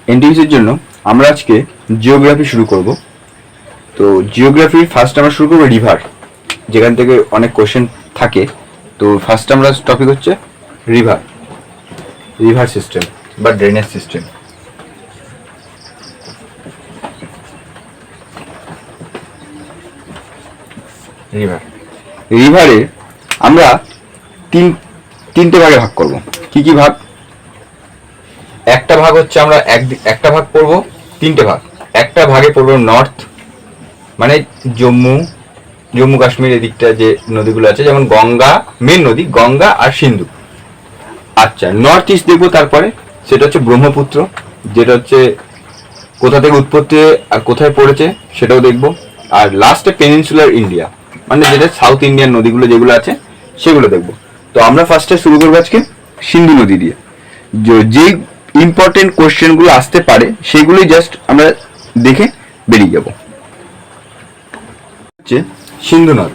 এনটিপিসির জন্য আমরা আজকে জিওগ্রাফি শুরু করব। তো জিওগ্রাফি ফার্স্ট আমরা শুরু করবো রিভার, যেখান থেকে অনেক কোশ্চেন থাকে। তো ফার্স্ট আমরা টপিক হচ্ছে রিভার, রিভার সিস্টেম বা ড্রেনেজ সিস্টেম। রিভার, রিভারে আমরা তিনটে ভাগে ভাগ করব। কি কি ভাগ? একটা ভাগ হচ্ছে আমরা একটা ভাগ পড়বো তিনটে ভাগ। একটা ভাগে পড়বো নর্থ, মানে জম্মু কাশ্মীর এদিকটা যে নদীগুলো আছে, যেমন গঙ্গা, মেন নদী গঙ্গা আর সিন্ধু। আচ্ছা, নর্থ ইস্ট দেখবো। তারপরে সেটা হচ্ছে ব্রহ্মপুত্র, যেটা হচ্ছে কোথা থেকে উৎপত্তি আর কোথায় পড়েছে সেটাও দেখবো। আর লাস্টে পেনিনসুলার ইন্ডিয়া, মানে যেটা সাউথ ইন্ডিয়ান নদীগুলো যেগুলো আছে সেগুলো দেখবো। তো আমরা ফার্স্টে শুরু করবো আজকে সিন্ধু নদী দিয়ে। যেই ইম্পর্টেন্ট কোশ্চেনগুলো আসতে পারে সেগুলোই জাস্ট আমরা দেখে বেরিয়ে যাব। হচ্ছে সিন্ধু নদ।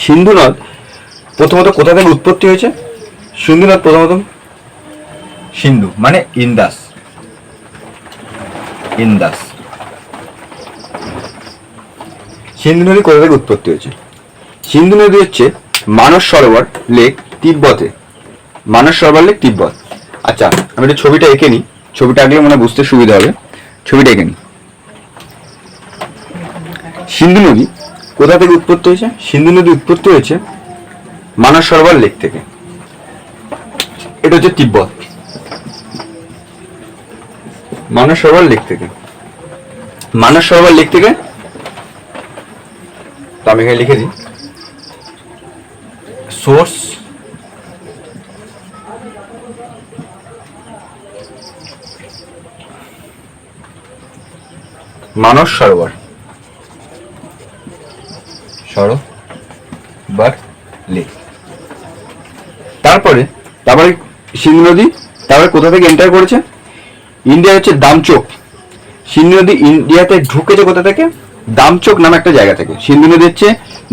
সিন্ধু নদ প্রথমত কোথা থেকে উৎপত্তি হয়েছে? সিন্ধু নদ প্রথমত সিন্ধু মানে ইন্দাস, ইন্দাস। সিন্ধু নদী কোথা থেকে উৎপত্তি হয়েছে? সিন্ধু নদী হচ্ছে মানস সরোবর লেক তিব্বতে, মানস সরোবর লেক তিব্বত। আচ্ছা, আমি একটা ছবিটা এঁকে নিই, ছবিটা আঁকলে মনে বুঝতে সুবিধা হবে। ছবিটা এঁকে নিই। সিন্ধু নদী কোথা থেকে উৎপত্তি হয়েছে? সিন্ধু নদী উৎপত্তি হয়েছে মানস সরোবর লেক থেকে। এটা হচ্ছে তিব্বত, মানস সরোবর লেক থেকে। মানস সরোবর লেক থেকে, তো আমি এখানে লিখে দিই সোর্স মানস সরোবর, সরোবর লেক। তারপরে সিন্ধু নদী তারপরে কোথা থেকে এন্টার করেছে? ইন্ডিয়া হচ্ছে দামচোক। সিন্ধু নদী ইন্ডিয়াতে ঢুকেছে কোথা থেকে? দামচোক নামে একটা জায়গা থেকে। সিন্ধু নদী হচ্ছে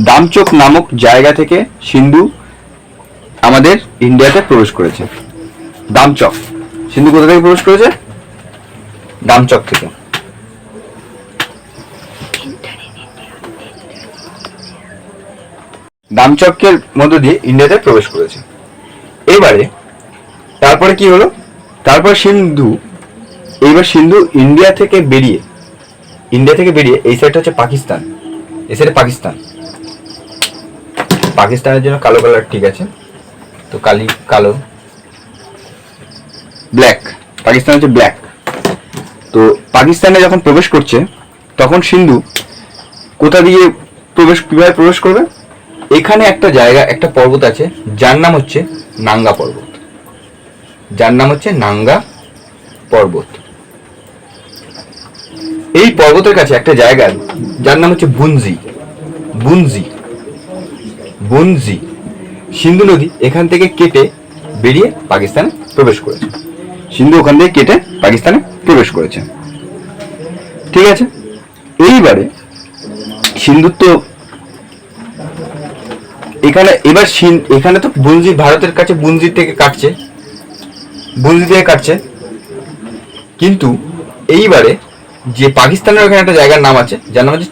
দামচোক নামক জায়গা থেকে সিন্ধু আমাদের ইন্ডিয়াতে প্রবেশ করেছে। দামচক, সিন্ধু কোথা থেকে প্রবেশ করেছে? দামচক থেকে। দামচকের মধ্য দিয়ে ইন্ডিয়াতে প্রবেশ করেছে। এবারে তারপরে কি হলো? তারপর সিন্ধু, এইবার সিন্ধু ইন্ডিয়া থেকে বেরিয়ে এই সাইডটা হচ্ছে পাকিস্তান, এই সাইডে পাকিস্তান। পাকিস্তানের জন্য কালো কালার, ঠিক আছে? তো কালো, ব্ল্যাক, পাকিস্তান হচ্ছে ব্ল্যাক। পাকিস্তানে যখন প্রবেশ করছে তখন সিন্ধু কোথা দিয়ে কিভাবে প্রবেশ করবে? এখানে একটা জায়গা, একটা পর্বত আছে যার নাম হচ্ছে নাঙ্গা পর্বত, যার নাম হচ্ছে নাঙ্গা পর্বত। এই পর্বতের কাছে একটা জায়গা যার নাম হচ্ছে বুনজি। সিন্ধু নদী এখান থেকে কেটে বেরিয়ে পাকিস্তানে প্রবেশ করেছে। সিন্ধু ওখান থেকে কেটে পাকিস্তানে প্রবেশ করেছে, ঠিক আছে? এইবারে সিন্ধু তো এখানে তো বুনজি, ভারতের কাছে বুনজি থেকে কাটছে। কিন্তু এইবারে যে পাকিস্তানের ওখানে একটা জায়গার নাম আছে যার নাম হচ্ছে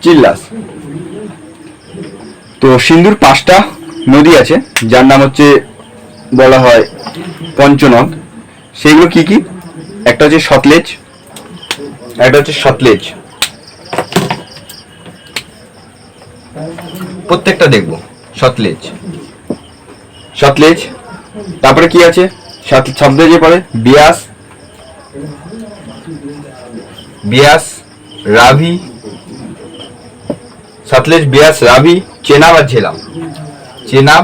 চিল্লাস। তো সিন্ধুর 5টা নদী আছে যার নাম হচ্ছে বলা হয় পঞ্চনদ। সেইগুলো কি কি? একটা হচ্ছে সতলেজ, প্রত্যেকটা দেখবো। সতলেজ, তারপরে কি আছে? সতলেজের পরে বিয়াস, রাভি, সতলেজ, বিয়াস, রাভি, চেনাব আর ঝেলাম। চেনাব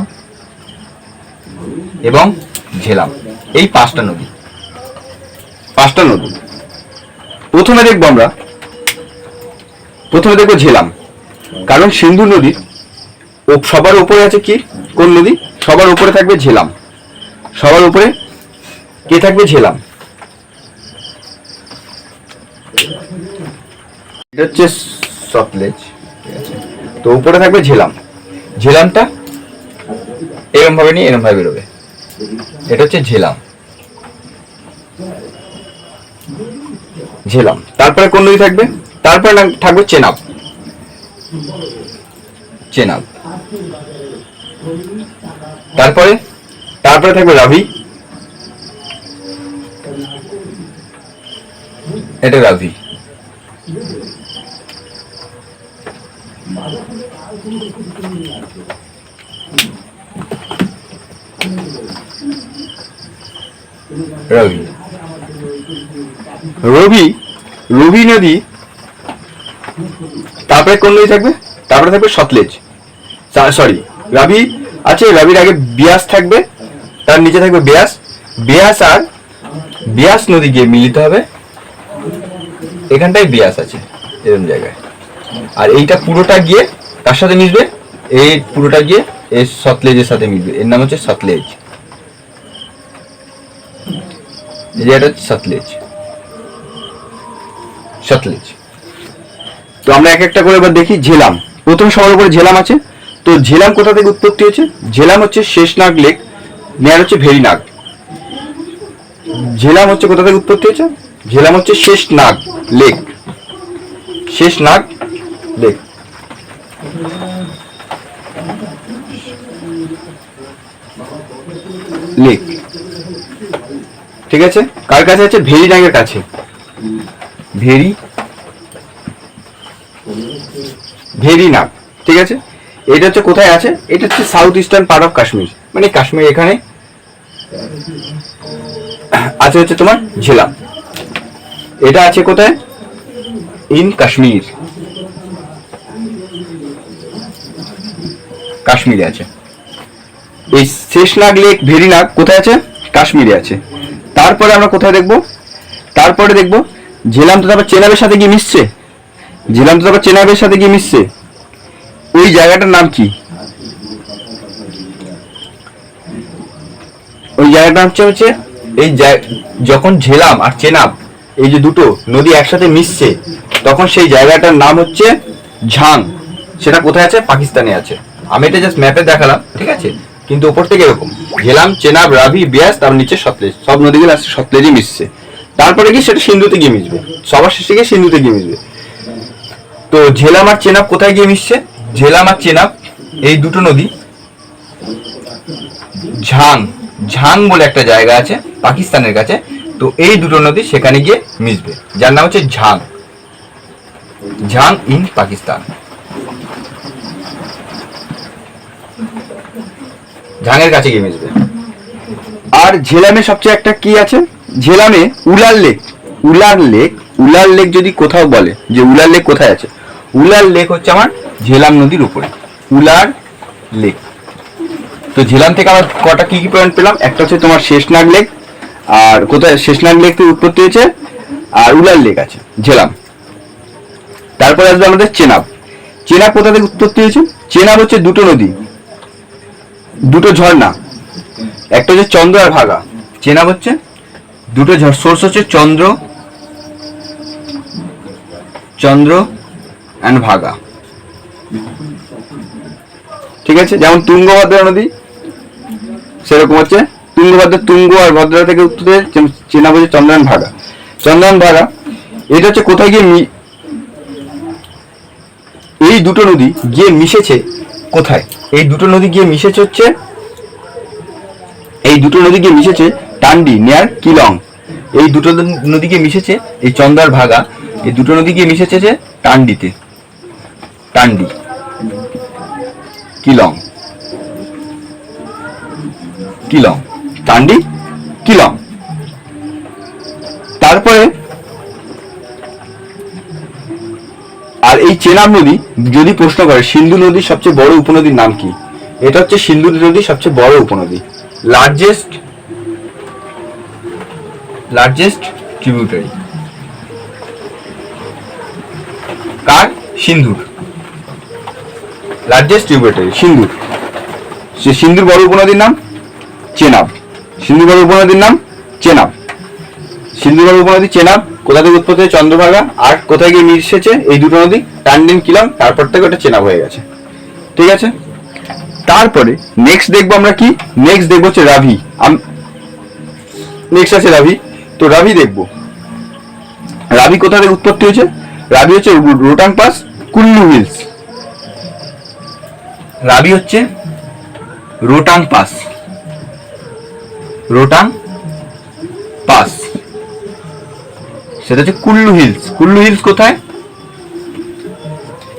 এবং ঝেলাম, এই 5টা নদী। প্রথমে দেখবো ঝেলাম, কারণ সিন্ধু নদীর সবার উপরে আছে কি? কোন নদী? সবার উপরে থাকবে ঝেলাম। সবার উপরে কে থাকবে? ঝেলাম। এটা হচ্ছে সতলেজ, ঠিক আছে? তো উপরে থাকবে ঝেলামটা এরম ভাবে নিয়ে এরম ভাবে বেরোবে, এটা হচ্ছে ঝেলাম। ঝেলাম। তারপরে কোন নদী থাকবে? তারপরে থাকবে চেনাব। চেনাব। তারপরে তারপরে থাকবে রাভি। এটা রাভি। রবি। রবি রবি নদী। তারপরে কোন নদী থাকবে? তারপরে থাকবে সতলেজ। সরি, রাবি আছে, রাবির আগে বিয়াস থাকবে, তার নিচে থাকবে বেয়াস। বেয়াস আর বিয়াস নদী গিয়ে মিলিত হবে, এখানটায় বিয়াস আছে এরকম জায়গায়। আর এইটা পুরোটা গিয়ে কার সাথে মিশবে? এই পুরোটা গিয়ে এই সতলেজের সাথে মিশবে, এর নাম হচ্ছে সতলেজ। এই যে এটা হচ্ছে সতলেজ। সতলেজ। তো আমরা এক একটা করে এবার দেখি। ঝেলাম, প্রথম সবার উপরে ঝেলাম আছে। তো ঝেলাম কোথা থেকে উৎপত্তি হয়েছে? ঝেলাম হচ্ছে শেষনাগ লেক, নেয়ার হচ্ছে ভেরিনাগ। ঝেলাম হচ্ছে কোথা থেকে উৎপত্তি হয়েছে? ঝেলাম হচ্ছে Sheshnag lake. Sheshnag lake. Lake, ঠিক আছে। কার কাছে আছে? ভেরিনাগের কাছে। ভেরিনাগ, ঠিক আছে। এটা হচ্ছে কোথায় আছে? এটা হচ্ছে south eastern part of Kashmir, মানে কাশ্মীর এখানে আছে হচ্ছে তোমার ঝেলাম। এটা আছে কোথায়? ইন কাশ্মীর। কাশ্মীরে আছে। এই শেষনাগ লেক ভেরিনাগ কোথায় আছে? কাশ্মীরে আছে। তারপরে আমরা কোথায় দেখব? তারপরে দেখব ঝেলাম তো তারপর চেনাবের সাথে গিয়ে মিশছে। ঝেলাম তো তারপর চেনাবের সাথে গিয়ে মিশছে। ওই জায়গাটার নাম কি? ওই জায়গাটা হচ্ছে এই যখন ঝেলাম আর চেনাব এই যে দুটো নদী একসাথে মিশছে, তখন সেই জায়গাটার নাম হচ্ছে ঝাং। সেটা কোথায় আছে? পাকিস্তানে আছে। আমি এটা জাস্ট ম্যাপে দেখালাম, ঠিক আছে, কিন্তু ওপর থেকে এরকম ঝেলাম, চেনাব, রাভি, বিয়াস, তার নিচে সতলেজ, সব নদীগুলো আসছে সতলেজে মিশছে। তারপরে কি সেটা সিন্ধুতে গিয়ে মিশবে, সবার শেষে গিয়ে সিন্ধুতে গিয়ে মিশবে। তো ঝেলাম আর চেনাব কোথায় গিয়ে মিশছে? ঝেলাম আর চেনাব এই দুটো নদী ঝাং, ঝাং বলে একটা জায়গা আছে পাকিস্তানের কাছে, তো এই দুটো নদী সেখানে গিয়ে মিশবে, যার নাম হচ্ছে ঝাং। ঝাং ইন পাকিস্তান। ঝাংয়ের কাছে গিয়ে মিশবে। আর ঝেলামে সবচেয়ে একটা কি আছে? ঝেলামে Wular lake. Wular lake, Wular lake যদি কোথাও বলে যে উলার লেক কোথায় আছে, উলার লেক হচ্ছে আমার ঝেলাম নদীর উপরে। উলার লেক। তো ঝেলাম থেকে আমরা কটা কি কি পয়েন্ট পেলাম? একটা হচ্ছে তোমার শেষনাগ লেক, আর কোথায় শেষনাগ লেক থেকে উৎপত্তি হয়েছে, আর উলার লেক আছে ঝেলাম। তারপরে আসবে আমাদের চেনাব। চেনাব কোথা থেকে উৎপত্তি হয়েছে? চেনাব হচ্ছে দুটো নদী, দুটো ঝর্ণা, একটা হচ্ছে চন্দ্র আর ভাগা। চেনাব হচ্ছে দুটো সোর্স হচ্ছে চন্দ্র অ্যান্ড ভাগা, ঠিক আছে। যেমন তুঙ্গভদ্রা নদী, সেরকম হচ্ছে তুঙ্গভদ্রা, তুঙ্গ আর ভদ্রা থেকে উত্তরে চেনাব হচ্ছে চন্দ্রায়ণ ভাগা। চন্দ্রায়ণ ভাগা এটা হচ্ছে কোথায় গিয়ে এই দুটো নদী গিয়ে মিশেছে কোথায়? এই দুটো নদী গিয়ে মিশেছে হচ্ছে টান্ডি নিয়ার কিলং। এই দুটো নদী গিয়ে মিশেছে, এই চন্দ্র আর ভাগা এই দুটো নদী গিয়ে মিশেছে যে টান্ডিতে। টান্ডি, কিলং, কিলং, টান্ডি, কিলং। তারপরে আর এই চেনাব নদী যদি প্রশ্ন করে সিন্ধু নদীর সবচেয়ে বড় উপনদীর নাম কি, এটা হচ্ছে সিন্ধু নদীর সবচেয়ে বড় উপনদী, লার্জেস্ট ট্রিবিউটারি। কার? সিন্ধুর। লার্জেস্ট ট্রিবিউটারি সিন্ধুর। সিন্ধুর বড় উপনদীর নাম চেনাব। সিন্ধুর বড় উপনদীর নাম চেনাব। সিন্ধুর বড় উপনদী চেনাব কোথা থেকে উৎপত্তি? চন্দ্রভাগা। আর কোথায় গিয়ে মিশেছে এই দুটো নদী? টান্ডিন, কিলং, তারপর থেকে ওটা চেনাব হয়ে গেছে, ঠিক আছে। তারপরে নেক্সট দেখবো আমরা কি, নেক্সট দেখবো হচ্ছে রাভি। নেক্সট আছে রাভি। তো রাভি দেখবো, রাভি কোথা থেকে উৎপত্তি হয়েছে? রাভি হচ্ছে রোটাং পাস, কুল্লু হিলস। রাভি হচ্ছে রোটাং পাস, রোটাং পাস, সেটা হচ্ছে কুল্লু হিলস। কুল্লু হিলস কোথায়?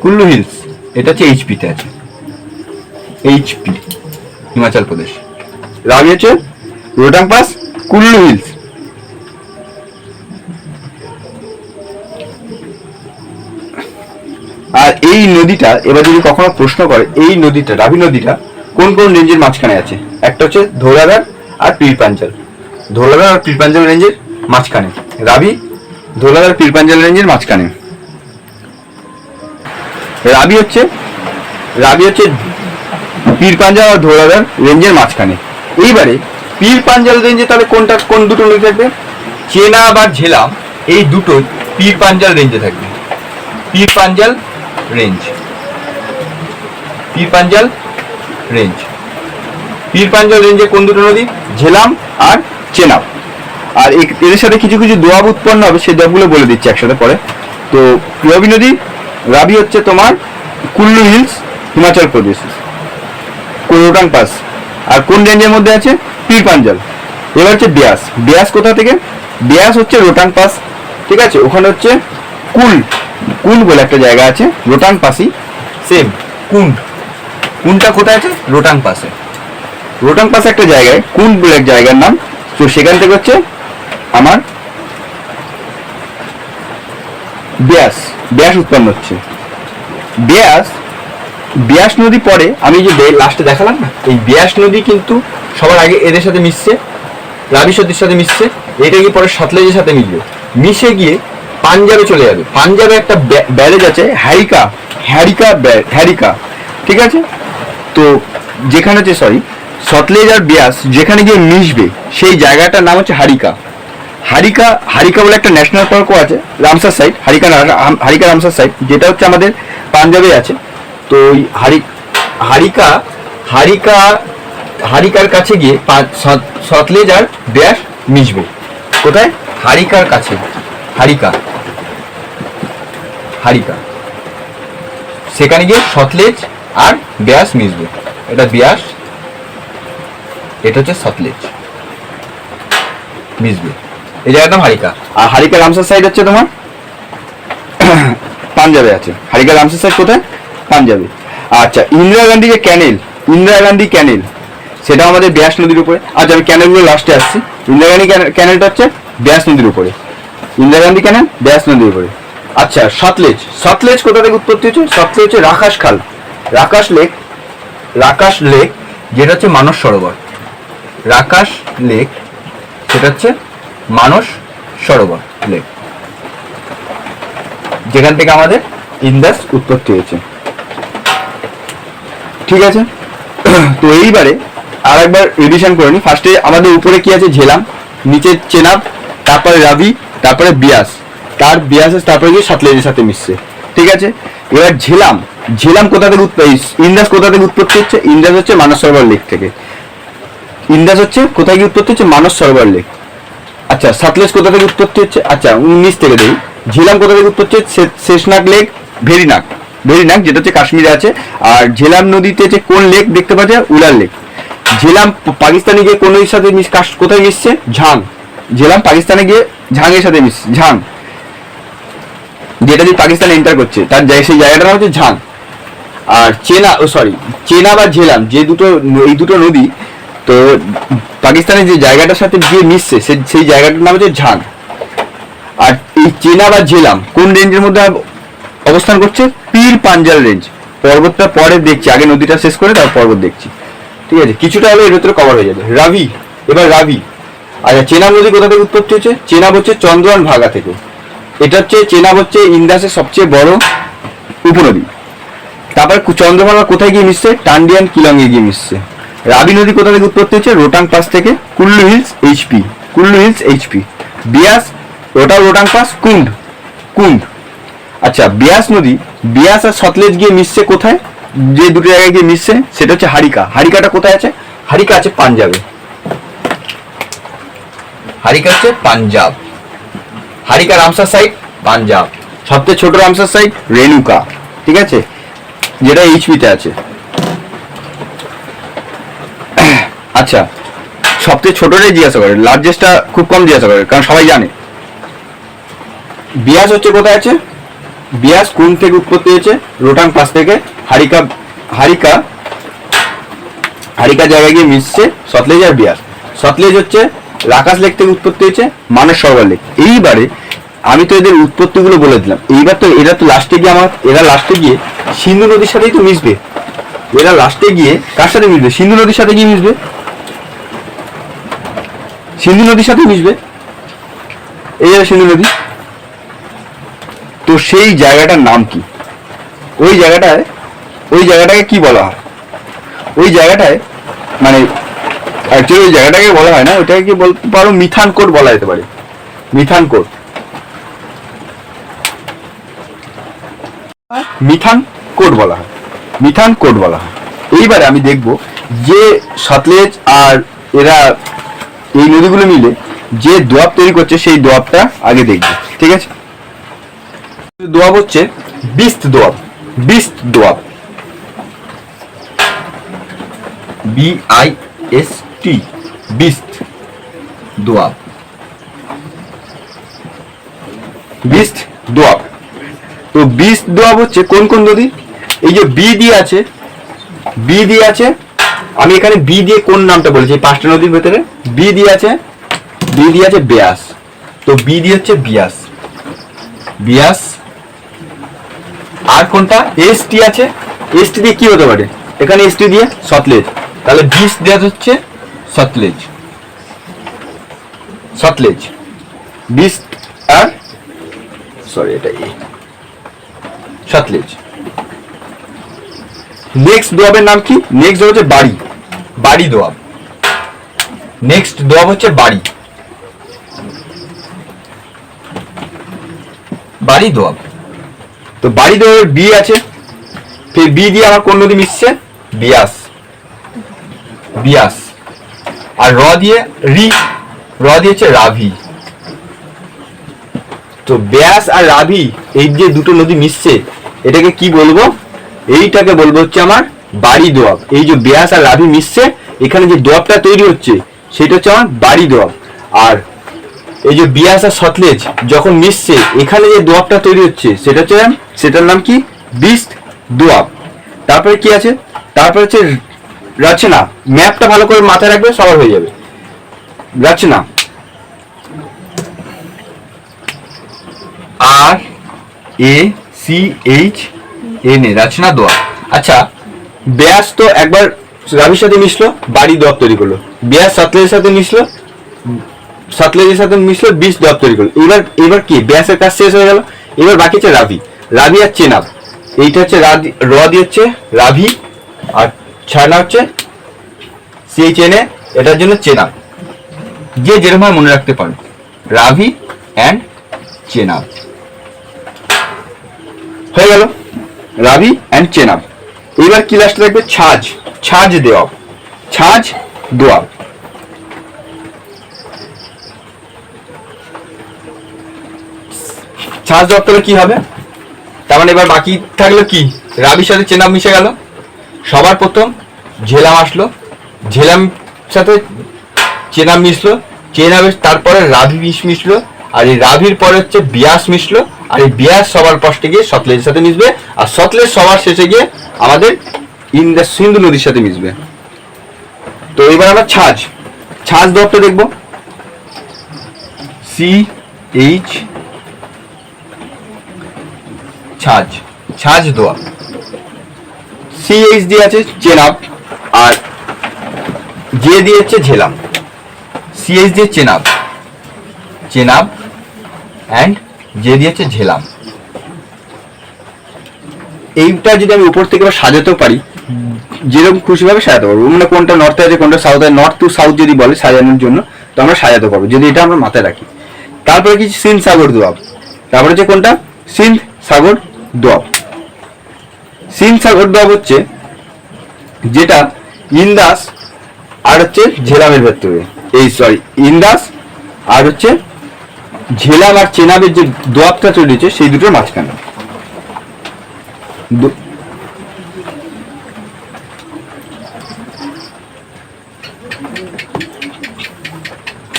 কুল্লু হিলস এটা হচ্ছে এইচপিতে আছে, এইচপি, হিমাচল প্রদেশ। রাভি হচ্ছে রোটাং পাস, কুল্লু হিলস। আর এই নদীটা এবার যদি কখনো প্রশ্ন করে, এই নদীটা রাভি নদীটা কোন কোন রেঞ্জের মাঝখানে আছে? একটা হচ্ছে ধৌলাধার আর পীরপাঞ্জাল। ধৌলাধার আর পীরপাঞ্জাল রেঞ্জের মাঝখানে রাভি, ধৌলাধার পীরপাঞ্জাল রেঞ্জের মাঝখানে রাভি হচ্ছে পীরপাঞ্জাল আর ধৌলাধার রেঞ্জের মাঝখানে। এইবারে পীরপাঞ্জাল রেঞ্জে তাহলে কোন দুটো নদী থাকবে? চেনাব আর ঝেলাম, এই দুটো পীরপাঞ্জাল রেঞ্জে থাকবে। পীরপাঞ্জাল রেঞ্জ, পীরপাঞ্জাল রেঞ্জ, পীরপাঞ্জাল রেঞ্জে কোন দুটো নদী? ঝেলাম আর চেনাব। আর এদের সাথে কিছু কিছু দোয়াব উৎপন্ন হবে, সেই দোয়াবগুলো বলে দিচ্ছি একসাথে পরে। তো রাভি নদী, রাভি হচ্ছে তোমার কুল্লু হিলস, হিমাচল প্রদেশ, রোটাং পাস। আর কোন রেঞ্জের মধ্যে আছে? পীরপাঞ্জাল। এবার হচ্ছে ব্যাস। ব্যাস কোথা থেকে? ব্যাস হচ্ছে রোটাং পাস, ঠিক আছে। ওখানে হচ্ছে কুন্ড বলে একটা জায়গা আছে, রোটাং পাসই সেম। কুন্ডটা কোথায় আছে? রোটাং পাসে। রোটাং পাসে একটা জায়গায় কুন্ড বলে এক জায়গার নাম। তো সেখান থেকে হচ্ছে আমার ব্যাস উৎপন্ন হচ্ছে। ব্যাস নদী পরে আমি যে লাস্টে দেখালাম না, এই ব্যাস নদী কিন্তু সবার আগে এদের সাথে মিশছে, রাভি নদীর সাথে মিশছে। এটা গিয়ে পরে সতলেজের সাথে মিশবে, মিশে গিয়ে পাঞ্জাবে চলে যাবে। পাঞ্জাবে একটা ব্যারেজ আছে হ্যারিকা, ঠিক আছে। তো যেখানে হচ্ছে সতলেজ আর ব্যাস যেখানে গিয়ে মিশবে সেই জায়গাটার নাম হচ্ছে হারিকা বলে একটা ন্যাশনাল পার্কও আছে, রামসার সাইট, হারিকা রামসার সাইট, যেটা হচ্ছে আমাদের পাঞ্জাবে আছে। তো ওই হারিকার কাছে গিয়ে সতলেজ আর ব্যাস মিশবে। কোথায়? হারিকার কাছে, হারিকা সেখানে গিয়ে সতলেজ আর ব্যাস মিশবে। এটা ব্যাস, এটা হচ্ছে সতলেজ, মিশবে। এই জায়গাটার নাম হারিকা। আর হারিকা রামসার সাইড হচ্ছে তোমার পাঞ্জাবে আছে। হারিকা রামসার সাইড কোথায়? পাঞ্জাবে। আচ্ছা, ইন্দিরা গান্ধী ক্যানেল সেটা আমাদের ব্যাস নদীর উপরে। আচ্ছা, আমি ক্যানেলগুলো লাস্টে আসছি। ইন্দিরা গান্ধী ক্যানেলটা হচ্ছে ব্যাস নদীর উপরে, ইন্দিরা গান্ধী ক্যানেল ব্যাস নদীর উপরে। আচ্ছা, সতলেজ কোথা থেকে উৎপত্তি হচ্ছে? সতলেজ হচ্ছে রাকাশ লেক, যেটা হচ্ছে মানস সরোবর। রাকাশ লেক, সেটা হচ্ছে মানস সরোবর লেক, যেখান থেকে আমাদের ইন্দাস উৎপত্তি হয়েছে, ঠিক আছে। তো এইবারে আর একবার রিভিশন করে নি। ফার্স্টে আমাদের উপরে কি আছে? ঝেলাম, নিচে চেনাব, তারপরে রাভি, তারপরে বিয়াস, তারপরে গিয়ে সতলেজের সাথে মিশছে, ঠিক আছে। এবার ঝেলাম কোথা থেকে ইন্দাস কোথা থেকে উৎপত্তি হচ্ছে? ইন্দাস হচ্ছে মানস সরোবর লেক থেকে। ইন্দাস হচ্ছে কোথায় গিয়ে উৎপত্তি হচ্ছে? মানস সরোবর লেক। আচ্ছা, সতলেজ কোথা থেকে উৎপত্তি হচ্ছে? আচ্ছা, 19 থেকে দেখি। ঝেলাম কোথা থেকে উৎপত্তি হচ্ছে? শেষনাগ লেক, ভেরিনাগ, যেটা হচ্ছে কাশ্মীরে আছে। আর ঝেলাম নদীতে যে কোন লেক দেখতে পাওয়া যায়? উলার লেক। ঝেলাম পাকিস্তানে গিয়ে কোন নদীর সাথে কোথায় মিশছে? ঝাং। ঝেলাম পাকিস্তানে গিয়ে ঝাংয়ের সাথে মিশছে, ঝাং, যেটা দিয়ে পাকিস্তানে এন্টার করছে, তার সেই জায়গাটার নাম হচ্ছে ঝাং। আর চেনা বা ঝেলাম, এই দুটো নদী তো পাকিস্তানের যে জায়গাটার সাথে গিয়ে মিশছে সেই জায়গাটার নাম হচ্ছে ঝাং। আর এই চেনা বা ঝেলাম কোন রেঞ্জের মধ্যে অবস্থান করছে? পীরপাঞ্জাল রেঞ্জ। পর্বতটা পরে দেখছি, আগে নদীটা শেষ করে তারপর পর্বত দেখছি, ঠিক আছে। কিছুটা হলে এর ভেতরে কভার হয়ে যাবে। রাভি। আচ্ছা, চেনাব নদী কোথা থেকে উৎপত্তি হচ্ছে? চেনাব হচ্ছে চন্দ্রয়ান ভাগা থেকে। এটা হচ্ছে চেনাব হচ্ছে ইন্দাসের সবচেয়ে বড় উপনদী। তারপর চন্দ্রভাগা কোথায় গিয়ে মিশছে? টান্ডিয়ান কিলংয়ে গিয়ে মিশছে। রাভি নদী কোথা থেকে উৎপত্তি হচ্ছে? রোটাং পাস থেকে, কুল্লু হিলস এইচপি। বিয়াস, রোটাং পাস, কুন্ড। আচ্ছা, বিয়াস নদী, বিয়াস আর সতলেজ গিয়ে মিশছে কোথায়? যে দুটো জায়গায় গিয়ে মিশছে সেটা হচ্ছে হারিকা। হারিকাটা কোথায় আছে? হারিকা আছে পাঞ্জাবে। হারিকা হচ্ছে পাঞ্জাব। হারিকা রামসার সাইট পাঞ্জাব। সবচেয়ে ছোট রামসার সাইট রেণুকা, ঠিক আছে, যেটা এইচপিতে আছে। আচ্ছা, সবচেয়ে ছোটটাই জিজ্ঞাসা করে, লার্জেস্টটা খুব কম জিজ্ঞাসা করে, কারণ সবাই জানে। বিয়াস হচ্ছে কোথায় আছে? বিয়াস কোন থেকে উৎপত্তি হয়েছে? রোটাং পাস থেকে। হারিকা হারিকা হারিকা জায়গায় গিয়ে মিশছে সতলেজ আর বিয়াস। সতলেজ হচ্ছে রাকাস লেক থেকে উৎপত্তি হয়েছে, মানস সরোবর লেক। এইবারে আমি তো এদের উৎপত্তিগুলো বলে দিলাম। এইবার তো এরা তো লাস্টে গিয়ে এরা লাস্টে গিয়ে সিন্ধু নদীর সাথেই তো মিশবে। এরা লাস্টে গিয়ে কার সাথে মিশবে? সিন্ধু নদীর সাথে গিয়ে মিশবে। সিন্ধু নদীর সাথে মিশবে, এই যে সিন্ধু নদী। তো সেই জায়গাটার নাম কি? ওই জায়গাটাকে কি বলা হয়? ওই জায়গাটায় মানে অ্যাকচুয়ালি ওই জায়গাটাকে বলা হয় না, ওটাকে কি বলতে পারো, মিথানকোট বলা যেতে পারে। মিথানকোট, মিথানকোট বলা হয়, মিথানকোট বলা হয়। এইবারে আমি দেখব যে সতলেজ আর এরা এই নদীগুলো মিলে যে দোয়াব তৈরি করছে, সেই দোয়াবটা আগে দেখব, ঠিক আছে? দোয়াব হচ্ছে বিস্ত দোয়াব। বিস্ত দোয়াব, BIST, বিস্ত দোয়াব। বিস্ত দোয়াব। তো বিস্ত দোয়াব হচ্ছে কোন কোন নদী? এই যে বি দিয়ে আছে, বি দিয়ে আছে, আমি এখানে বি দিয়ে কোন নামটা বলেছি? এই পাঁচটা নদীর ভেতরে বি দিয়ে আছে, বি দিয়ে আছে বেয়াস। তো বি দিয়ে হচ্ছে বিয়াস, বিয়াস। আর কোনটা? এসটি আছে। এসটি দিয়ে কি হতে পারে? এখানে এসটি দিয়ে সতলেজ, তাহলে বিস দেওয়া হচ্ছে সতলেজ, সতলেজ, বিস আর সরি এটা সতলেজ। নেক্সট দোয়াবের নাম কি? নেক্সট দোয়াব হচ্ছে বাড়ি, বাড়ি দোয়াব। নেক্সট দোয়াব হচ্ছে বাড়ি, বাড়ি দোয়াব। তো বাড়ি দোয়াবের বি আছে, ফির বি দিয়ে আমার কোন নদী মিশছে? বিয়াস, বিয়াস। আর র দিয়ে র দিয়ে হচ্ছে রাভি। তো ব্যাস আর রাভি এই যে দুটো নদী মিশছে, এটাকে কি বলবো? এইটাকে বলবো হচ্ছে আমার বাড়ি দোয়াব। এই যে ব্যাস আর রাভি মিশছে, এখানে যে দোয়াবটা তৈরি হচ্ছে সেটা হচ্ছে আমার বাড়ি দোয়াব। আর এই যে বিয়াস আর সতলেজ যখন মিশছে, এখানে যে দোয়াবটা তৈরি হচ্ছে সেটা হচ্ছে, সেটার নাম কি? বিস্ত দোয়াব। তারপরে কি আছে? তারপরে হচ্ছে রচনা। ম্যাপটা ভালো করে মাথায় রাখবে, সবার হয়ে যাবে। রচনা, RACHNA, রচনা দোয়াব। আচ্ছা, ব্যাস তো একবার রাভির সাথে মিশলো, বাড়ি দোয়াব তৈরি করলো। ব্যাস সতলেজের সাথে মিশলো, সতলেজের সাথে মিশলো, বিষ দোয়াব তৈরি করলো। এবার কি? ব্যাসের কাজ শেষ হয়ে গেল। এবার বাকি হচ্ছে রাভি, রাভি আর চেনাব। এইটা হচ্ছে র দিয়ে হচ্ছে রাভি, আর ছানা হচ্ছে CHNA, এটার জন্য চেনাব। যে যেরকম মনে রাখতে পারো, রাভি অ্যান্ড চেনাব হয়ে গেল, রাভি অ্যান্ড চেনাব। এবার কি লাস্টে থাকবে? ছাজ, ছাজ দোয়াব, ছাজ দোয়াব। ছাজ দোয়াব তাহলে কি হবে? তার মানে এবার বাকি থাকলো কি? রাভির সাথে চেনাব মিশে গেল। সবার প্রথম ঝেলাম আসলো, ঝেলাম সাথে চেনাব মিশলো, চেনাবের তারপরে রাভি মিশলো, আর এই রাভির পরে হচ্ছে বিয়াস মিশলো, আর এই বিয়াস সবার ফার্স্টে গিয়ে সতলেজের সাথে মিশবে, আর সতলেজ সবার শেষে গিয়ে আমাদের সিন্ধু নদীর সাথে মিশবে। তো এবার আমরা ছাজ, ছাজ দোয়াবটা দেখবো। CH, ছাজ, ছাজ দোয়াব। CH দিয়ে আছে চেনাব, আর জে দিয়ে হচ্ছে ঝেলাম। CH দিয়ে চেনাব, চেনাব, অ্যান্ড যে দিয়েছে ঝেলাম। এইটা যদি আমি উপর থেকে সাজাতে পারি, যেরকম খুশি ভাবে সাজাতে পারবো, মানে কোনটা নর্থে আছে কোনটা সাউথে, নর্থ টু সাউথ যদি বলে সাজানোর জন্য, তো আমরা সাজাতে পারবো যদি এটা আমরা মাথায় রাখি। তারপরে কি? সিন্ধ সাগর দোয়াব। তারপরে হচ্ছে কোনটা? সিন্ধ সাগর দোয়াব, সিন্ধ সাগর দ্বীপ হচ্ছে যেটা ইন্দাস আর হচ্ছে ঝেলামের ভেতরে, ইন্দাস আর হচ্ছে ঝেলাম আর চেনাবের যে দোয়াবটা চলেছে সেই দুটোর মাঝখানে।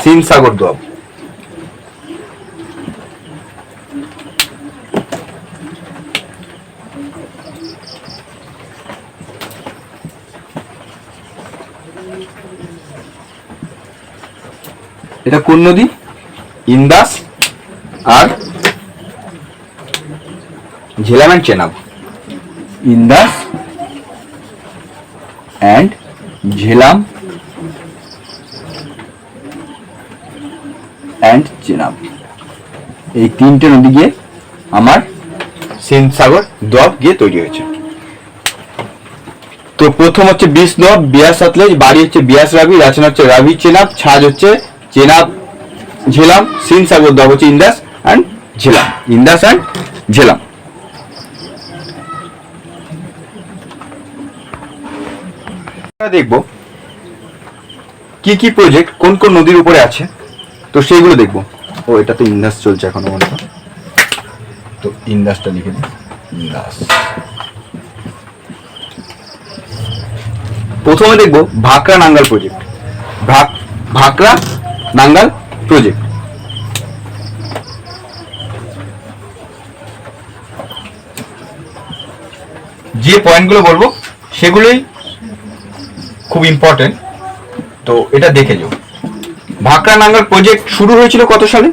সিন্ধ সাগর দোয়াব। এটা কোন নদী? ইন্দাস আর Jhelum and Chenab. Indus and Jhelum and Chenab, এই তিনটে নদী গিয়ে আমার সিন্ধ সাগর দোয়াব গিয়ে তৈরি হয়েছে। তো প্রথম হচ্ছে বিশ দোয়াব, বিয়াস সতলেজ, বাড়ি হচ্ছে বিয়াস রাবি, রচনা হচ্ছে রাবি চেনাব, ছাজ হচ্ছে চেনাব ঝেলাম, সিন্ধ সাগর দোয়াব হচ্ছে ইন্দাস অ্যান্ড ঝেলাম, ইন্দাস অ্যান্ড ঝেলাম। দেখবো কি কি প্রজেক্ট কোন কোন নদীর উপরে আছে, তো সেইগুলো দেখবো। ও এটা তো ইন্দাস চলছে এখনো পর্যন্ত, তো ইন্দাসটা লিখে দিই, ইন্দাস। প্রথমে দেখবো ভাকরা নাঙ্গাল প্রজেক্ট, ভাকরা নাঙ্গাল প্রজেক্ট। যে পয়েন্টগুলো বলবো সেগুলোই খুব ইম্পর্টেন্ট, তো এটা দেখে যাও। ভাকরা নাঙ্গাল প্রজেক্ট শুরু হয়েছিল কত সালে?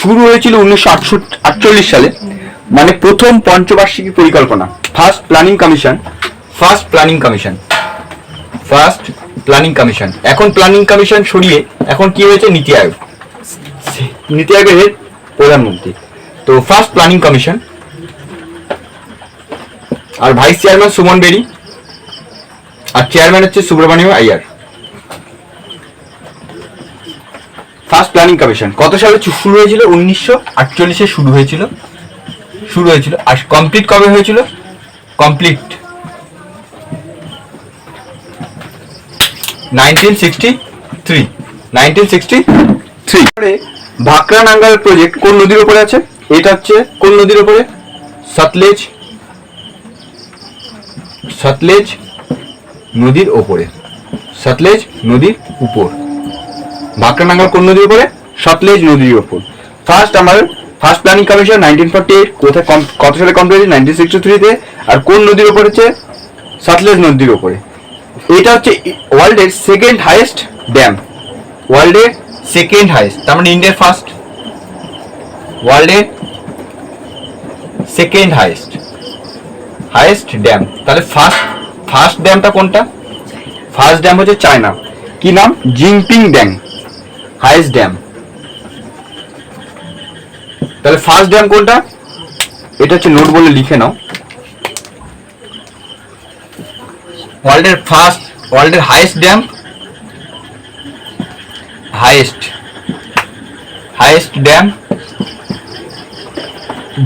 শুরু হয়েছিল 1948 সালে, মানে প্রথম পঞ্চবার্ষিকী পরিকল্পনা, ফার্স্ট প্ল্যানিং কমিশন। এখন প্ল্যানিং কমিশন সরিয়ে এখন কি হয়েছে? নীতি আয়োগ, নীতি আয়োগের হেড প্রধানমন্ত্রী। তো ফার্স্ট প্ল্যানিং কমিশন, আর ভাইস চেয়ারম্যান সুমন বেরি, আর চেয়ারম্যান হচ্ছে Subramaniam Iyer. First planning commission কত সালে শুরু হয়েছিল? 1948 শুরু হয়েছিল। আর কমপ্লিট কবে হয়েছিল? কমপ্লিট 1963। ভাকরা নাঙ্গাল প্রজেক্ট কোন নদীর উপরে আছে? এটা হচ্ছে কোন নদীর উপরে? সতলেজ নদীর উপরে, সতলেজ নদীর উপর। ভাকরা নাঙ্গাল কোন নদীর উপরে? সতলেজ নদীর উপর। ফার্স্ট প্ল্যানিং কমিশন 1948, কোথায় কত সালে কমপ্লিট হয়েছে? 1963-তে। আর কোন নদীর উপর হচ্ছে? সতলেজ নদীর উপরে। এটা হচ্ছে ওয়ার্ল্ডের সেকেন্ড হাইয়েস্ট ড্যাম, ওয়ার্ল্ডের সেকেন্ড হাইয়েস্ট, তার মানে ইন্ডিয়ার ফার্স্ট, ওয়ার্ল্ডের সেকেন্ড হাইয়েস্ট ড্যাম। তাহলে ফার্স্ট ড্যামটা কোনটা? ফার্স্ট ড্যাম হচ্ছে চায়না, কি নাম? Jinping dam, highest dam. তাহলে ফার্স্ট ড্যাম কোনটা? এটা হচ্ছে নোট বলে লিখে নাও। ওয়ার্ল্ডের highest dam, highest dam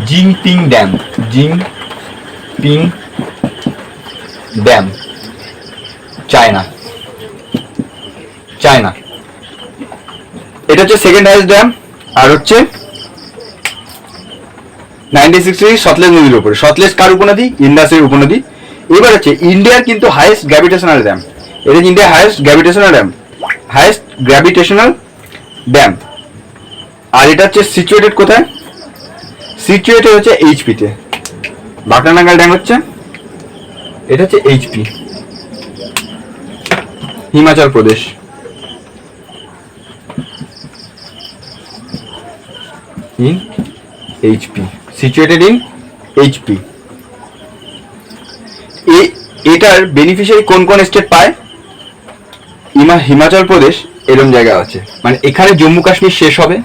Jinping dam, China. এটা হচ্ছে সেকেন্ড হাইয়েস্ট ড্যাম। আর হচ্ছে 1963 সতলেজ নদীর উপরে। সতলেজ কার উপনদী? ইন্দাসের উপনদী। এবার হচ্ছে ইন্ডিয়ার কিন্তু হাইয়েস্ট গ্র্যাভিটেশনাল ড্যাম, এটা ইন্ডিয়ার হাইয়েস্ট গ্র্যাভিটেশনাল ড্যাম। আর এটা হচ্ছে সিচুয়েটেড কোথায়? সিচুয়েটেড হচ্ছে এইচপিতে। ভাকরা নাঙ্গাল ড্যাম হচ্ছে, এটা হচ্ছে HP, Himachal Pradesh. in HP, situated in HP। এটার বেনিফিশিয়ারি কোন কোন স্টেট পায়? হিমাচল প্রদেশ এরকম জায়গা আছে, মানে এখানে জম্মু কাশ্মীর শেষ হবে,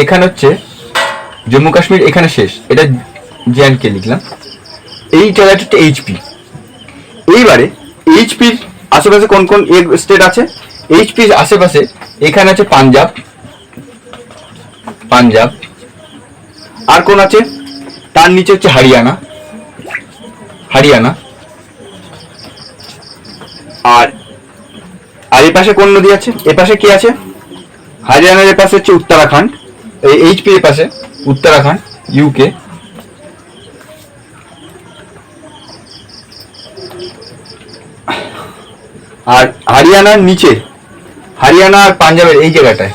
এখানে হচ্ছে জম্মু কাশ্মীর, এখানে শেষ, এটা জেএনকে লিখলাম। এই জায়গাটা হচ্ছে এইচপি। এইবারে এইচপির আশেপাশে কোন কোন স্টেট আছে? এইচপি আশেপাশে এখানে আছে পাঞ্জাব, পাঞ্জাব, আর কোন আছে? তার নিচে হচ্ছে হারিয়ানা, হারিয়ানা, আর আর এ পাশে কোন নদী আছে? এ পাশে কি আছে? হারিয়ানার এ পাশে হচ্ছে উত্তরাখণ্ড, এই এইচপি এর পাশে উত্তরাখণ্ড, ইউকে। আর হারিয়ানার নিচে, হারিয়ানা আর পাঞ্জাবের এই জায়গাটায়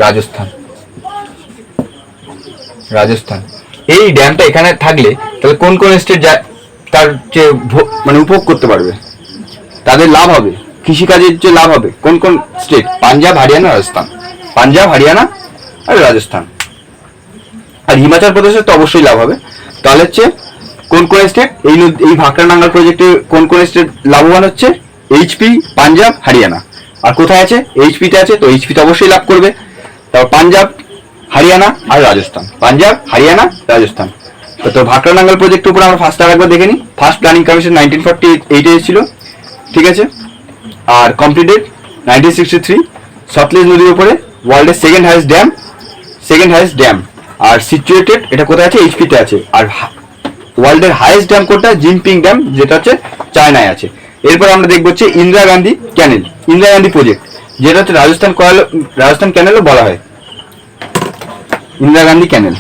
রাজস্থান, রাজস্থান। এই ড্যামটা এখানে থাকলে তাহলে কোন কোন স্টেট যায় তার যে মানে উপভোগ করতে পারবে, তাদের লাভ হবে, কৃষিকাজের যে লাভ হবে? কোন কোন স্টেট? পাঞ্জাব, হরিয়ানা, রাজস্থান। পাঞ্জাব, হরিয়ানা আর রাজস্থান। আর হিমাচল প্রদেশের তো অবশ্যই লাভ হবে। তাহলে হচ্ছে কোন কোন স্টেট এই ভাকরা নাঙ্গল প্রজেক্টে কোন কোন স্টেট লাভবান হচ্ছে? এইচপি, পাঞ্জাব, হরিয়ানা। আর কোথায় আছে? এইচপিতে আছে, তো এইচপি তো অবশ্যই লাভ করবে। তারপর পাঞ্জাব, হরিয়ানা আর রাজস্থান, পাঞ্জাব, হরিয়ানা, রাজস্থান। তো ভাকরা নাঙ্গল প্রজেক্টের উপর আমরা ফার্স্ট আরেকবার দেখে নিই। ফার্স্ট প্ল্যানিং কমিশন 1948 এসেছিল, ঠিক আছে, আর কমপ্লিটেড 1963। সতলেজ নদীর উপরে ওয়ার্ল্ডের second highest dam, second highest dam. আর সিচুয়েটেড এটা কোথায় আছে? এইচপিতে আছে। আর ওয়ার্ল্ডের হাইয়েস্ট ড্যাম কোনটা? জিনপিং ড্যাম, যেটা হচ্ছে চায়নায় আছে। এরপর আমরা দেখবো হচ্ছে ইন্দিরা গান্ধী ক্যানেল, ইন্দিরা গান্ধী প্রজেক্ট, যেটা হচ্ছে রাজস্থান ক্যানেলও বলা হয়, ইন্দিরা গান্ধী ক্যানেল।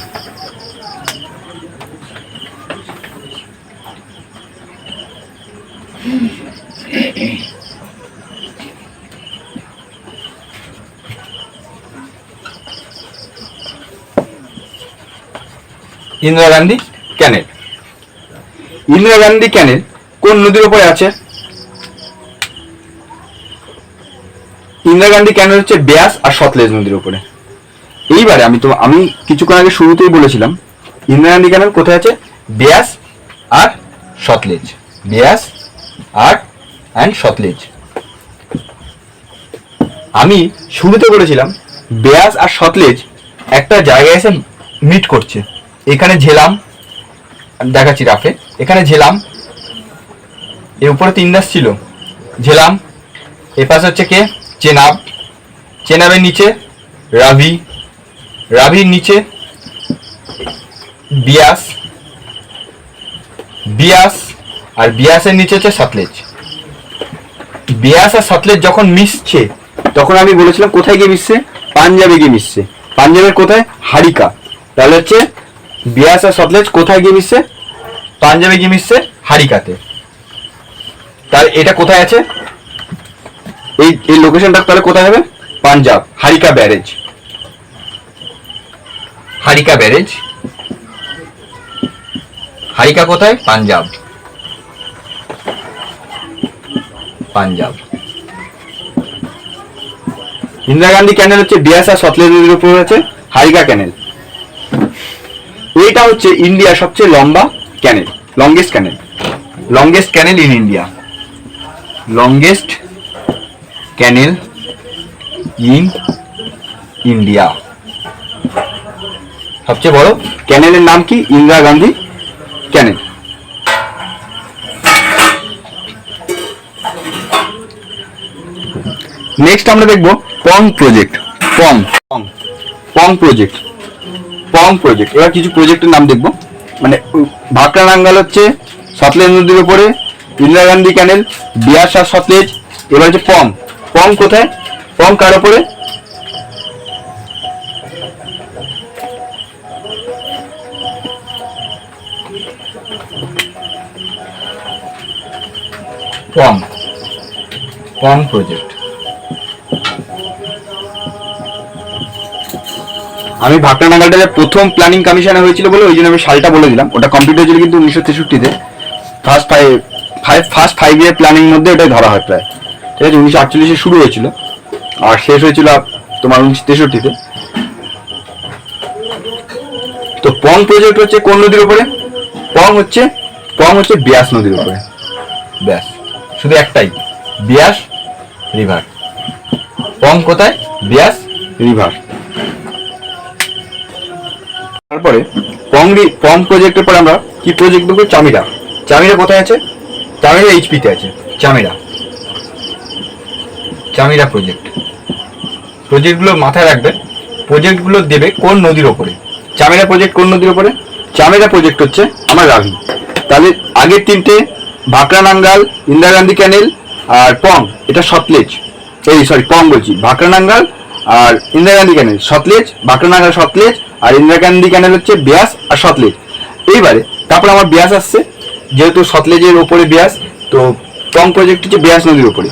ইন্দিরা গান্ধী ক্যানেল, ইন্দিরা গান্ধী ক্যানেল কোন নদীর উপরে আছে? ইন্দিরা গান্ধী ক্যানেল হচ্ছে ব্যাস আর সতলেজ নদীর উপরে। এইবারে আমি কিছুক্ষণ আগে শুরুতেই বলেছিলাম ইন্দিরা গান্ধী ক্যানেল কোথায় আছে? ব্যাস আর সতলেজ, ব্যাস আর সতলেজ। আমি শুরুতে বলেছিলাম ব্যাস আর সতলেজ একটা জায়গায় এসে মিট করছে। এখানে ঝেলাম, দেখাচ্ছি রাফে, এখানে ঝেলাম, এর উপরে 3 দাস ছিল, ঝেলাম। এপাশে হচ্ছে কে? চেনাব, চেনাবের নিচে রাভি, রাভির নিচে বিয়াস, বিয়াস, আর বিয়াসের নিচে হচ্ছে সতলেজ। বিয়াস আর সতলেজ যখন মিশছে তখন আমি বলেছিলাম কোথায় গিয়ে মিশছে? পাঞ্জাবে গিয়ে মিশছে। পাঞ্জাবের কোথায়? হারিকা। তাহলে হচ্ছে বিয়াস আর সতলেজ কোথায় গিয়ে মিশছে? পাঞ্জাবে গিয়ে মিশছে হারিকাতে। তাহলে এটা কোথায় আছে? এই লোকেশনটা তাহলে কোথায় হবে? Punjab, Harike barrage, Harike barrage. হারিকা কোথায়? পাঞ্জাব, পাঞ্জাব। ইন্দিরা গান্ধী ক্যানেল হচ্ছে বিয়াস আর সতলেজ নদীর উপর আছে, হারিকা ক্যানেল। এটা হচ্ছে ইন্ডিয়ার সবচেয়ে লম্বা canal, longest canal, longest canal in India, longest canal in India. সবচেয়ে বড় ক্যানেলের নাম কি? ইন্দিরা গান্ধী ক্যানেল। নেক্সট আমরা দেখবো পং প্রজেক্ট, পং পং প্রজেক্ট, পং প্রজেক্ট। এবার কিছু প্রজেক্টের নাম দেখবো। মানে ভাকরা নাঙ্গল হচ্ছে সতলেজ নদীর উপরে, ইন্দিরা গান্ধী ক্যানেল, বিয়াস আর সতলেজ। এবার হচ্ছে পং, পং কোথায়? পং কার উপরে? পং, পং প্রজেক্ট। আমি ভাকরা নাঙ্গলটা প্রথম প্ল্যানিং কমিশনে হয়েছিল বলে ওই জন্য আমি সালটা বলে দিলাম। ওটা কমপ্লিট হয়েছিল কিন্তু 1963-তে। ফার্স্ট 5 ইয়ার প্ল্যানিং মধ্যে এটাই ধরা হয় প্রায়, ঠিক আছে। 1948-এ শুরু হয়েছিল আর শেষ হয়েছিল তোমার 1963-তে। তো পং প্রজেক্ট হচ্ছে কোন নদীর উপরে? পং হচ্ছে ব্যাস নদীর উপরে, ব্যাস, শুধু একটাই, ব্যাস রিভার। পং কোথায়? ব্যাস রিভার। তারপরে পং প্রজেক্টের পর আমরা কি প্রজেক্ট দেখবো? চামিরা। চামিরা কোথায় আছে? চামিরা এইচপিতে আছে, চামিরা। চামিরা প্রজেক্ট। প্রজেক্টগুলো মাথায় রাখবে, প্রজেক্টগুলো দেবে কোন নদীর ওপরে। চামিরা প্রজেক্ট কোন নদীর ওপরে? চামিরা প্রজেক্ট হচ্ছে আমার রাভি। তাহলে আগের তিনটে ভাকরানাঙ্গাল, ইন্দিরা গান্ধী ক্যানেল আর পং, এটা সতলেজ, এই সরি পং বলছি, ভাকরানাঙ্গাল আর ইন্দিরা গান্ধী ক্যানেল সতলেজ, ভাকরানাঙ্গাল সতলেজ আর ইন্দিরা গান্ধী ক্যানেল হচ্ছে ব্যাস আর সতলেজ। এইবারে তারপর আমার ব্যাস আসছে, যেহেতু সতলেজের ওপরে ব্যাস, তো পং প্রজেক্ট হচ্ছে ব্যাস নদীর ওপরে।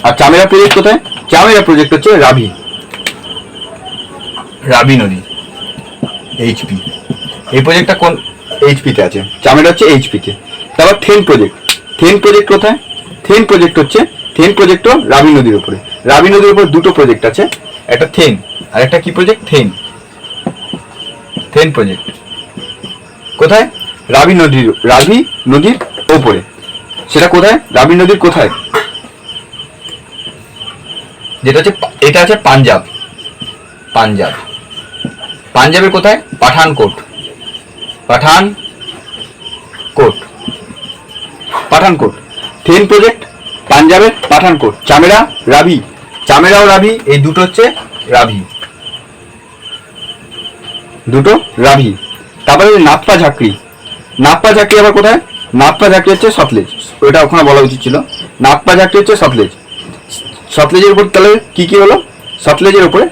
আর চামিরা প্রজেক্ট কোথায়? চামিরা প্রজেক্ট হচ্ছে রাভি, রাভি নদী, এইচপি। এই প্রজেক্টটা কোন এইচপিতে আছে? চামিরা হচ্ছে এইচপিতে। তারপর থেন প্রজেক্ট। থেন প্রজেক্ট কোথায়? থেন প্রজেক্ট হচ্ছে, থেন প্রজেক্টও রাভি নদীর উপরে। রাভি নদীর উপর দুটো প্রজেক্ট আছে, একটা থেন আর একটা কি প্রজেক্ট? থেন। থেন প্রজেক্ট কোথায়? রাভি নদীর ওপরে। সেটা কোথায়? রাভি নদীর কোথায়? যেটা হচ্ছে, এটা আছে পাঞ্জাব। পাঞ্জাব, পাঞ্জাবের কোথায়? পাঠানকোট। পাঠানকোট। থেন প্রজেক্ট পাঞ্জাবের পাঠানকোট। চামেরা রাভি, চামেরা ও রাভি, এই দুটো হচ্ছে রাভি, দুটো রাভি। তারপরে নাপ্পা ঝাঁকড়ি। নাপ্পা ঝাঁকড়ি আবার কোথায়? নাপ্পা ঝাঁকড়ি হচ্ছে সতলেজ, ওইটা ওখানে বলা উচিত ছিল। নাপ্পা ঝাঁকড়ি হচ্ছে সতলেজ। সতলেজের উপর তাহলে কি কি হলো? সতলেজের উপরে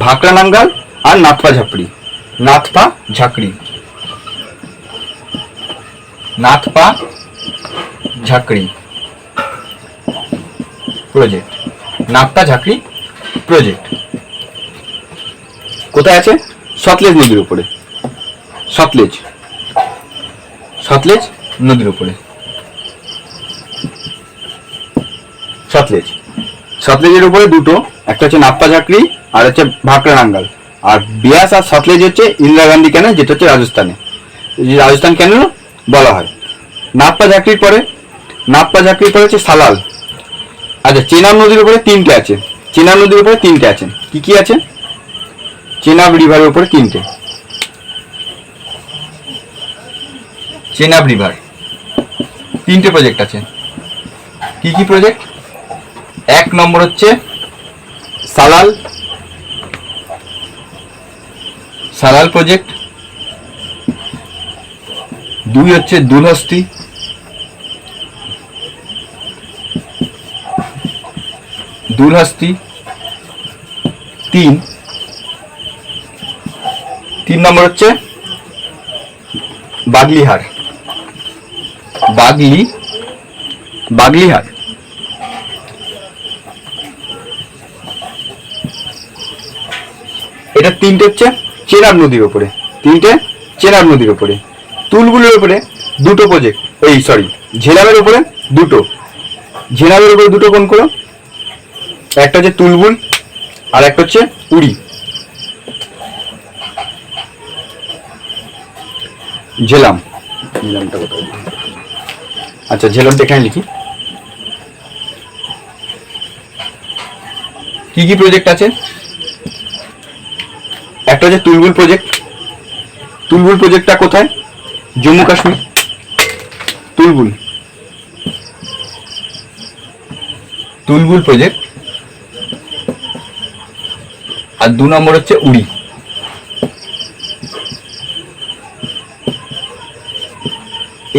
ভাকরানাঙ্গাল আর নাথপা ঝাঁকড়ি। নাথপা ঝাঁকড়ি, নাথপা ঝাঁকড়ি প্রজেক্ট। নাথপা ঝাঁকড়ি প্রজেক্ট কোথায় আছে? সতলেজ নদীর উপরে। সতলেজ, সতলেজ নদীর উপরে। সতলেজ, সতলেজের উপরে দুটো, একটা হচ্ছে নাপ্পা ঝাঁকড়ি আর হচ্ছে ভাকরানাঙ্গাল। আর বিয়াস আর সতলেজ হচ্ছে ইন্দিরা গান্ধী ক্যানেল, যেটা হচ্ছে রাজস্থানে, রাজস্থান ক্যানেল বলা হয়। নাপ্পা ঝাঁকড়ির পরে, নাপ্পা ঝাঁকড়ির পরে হচ্ছে সালাল। আচ্ছা, চেনাব নদীর উপরে তিনটে আছে। চেনাব নদীর উপরে তিনটে আছে, কি কি আছে? চেনাব রিভারের উপরে তিনটে। চেনাব রিভার তিনটে প্রজেক্ট আছে। কি কি প্রজেক্ট? এক নম্বর হচ্ছে সালাল, সালাল প্রজেক্ট। দুই হচ্ছে দুলহস্তি, দুলহস্তি। তিন নম্বর হচ্ছে বাগলিহার, বাগলিহার। এটা তিনটে হচ্ছে চেনাব নদীর উপরে, তিনটে চেনাব নদীর উপরে। তুলগুলোর উপরে দুটো প্রজেক্ট, এই সরি ঝেলামের উপরে দুটো। ঝেলামের উপরে দুটো কোন করো? একটা হচ্ছে তুলবুল আর একটা হচ্ছে উড়ি। ঝেলাম, ঝেলামটা কোথায়? আচ্ছা, ঝেলামটা এখানে লিখি। কি কি প্রজেক্ট আছে? একটা হচ্ছে তুলবুল প্রজেক্ট। তুলবুল প্রজেক্টটা কোথায়? জম্মু কাশ্মীর। তুলবুল, তুলবুল প্রজেক্ট। আর দু নম্বর হচ্ছে উড়ি।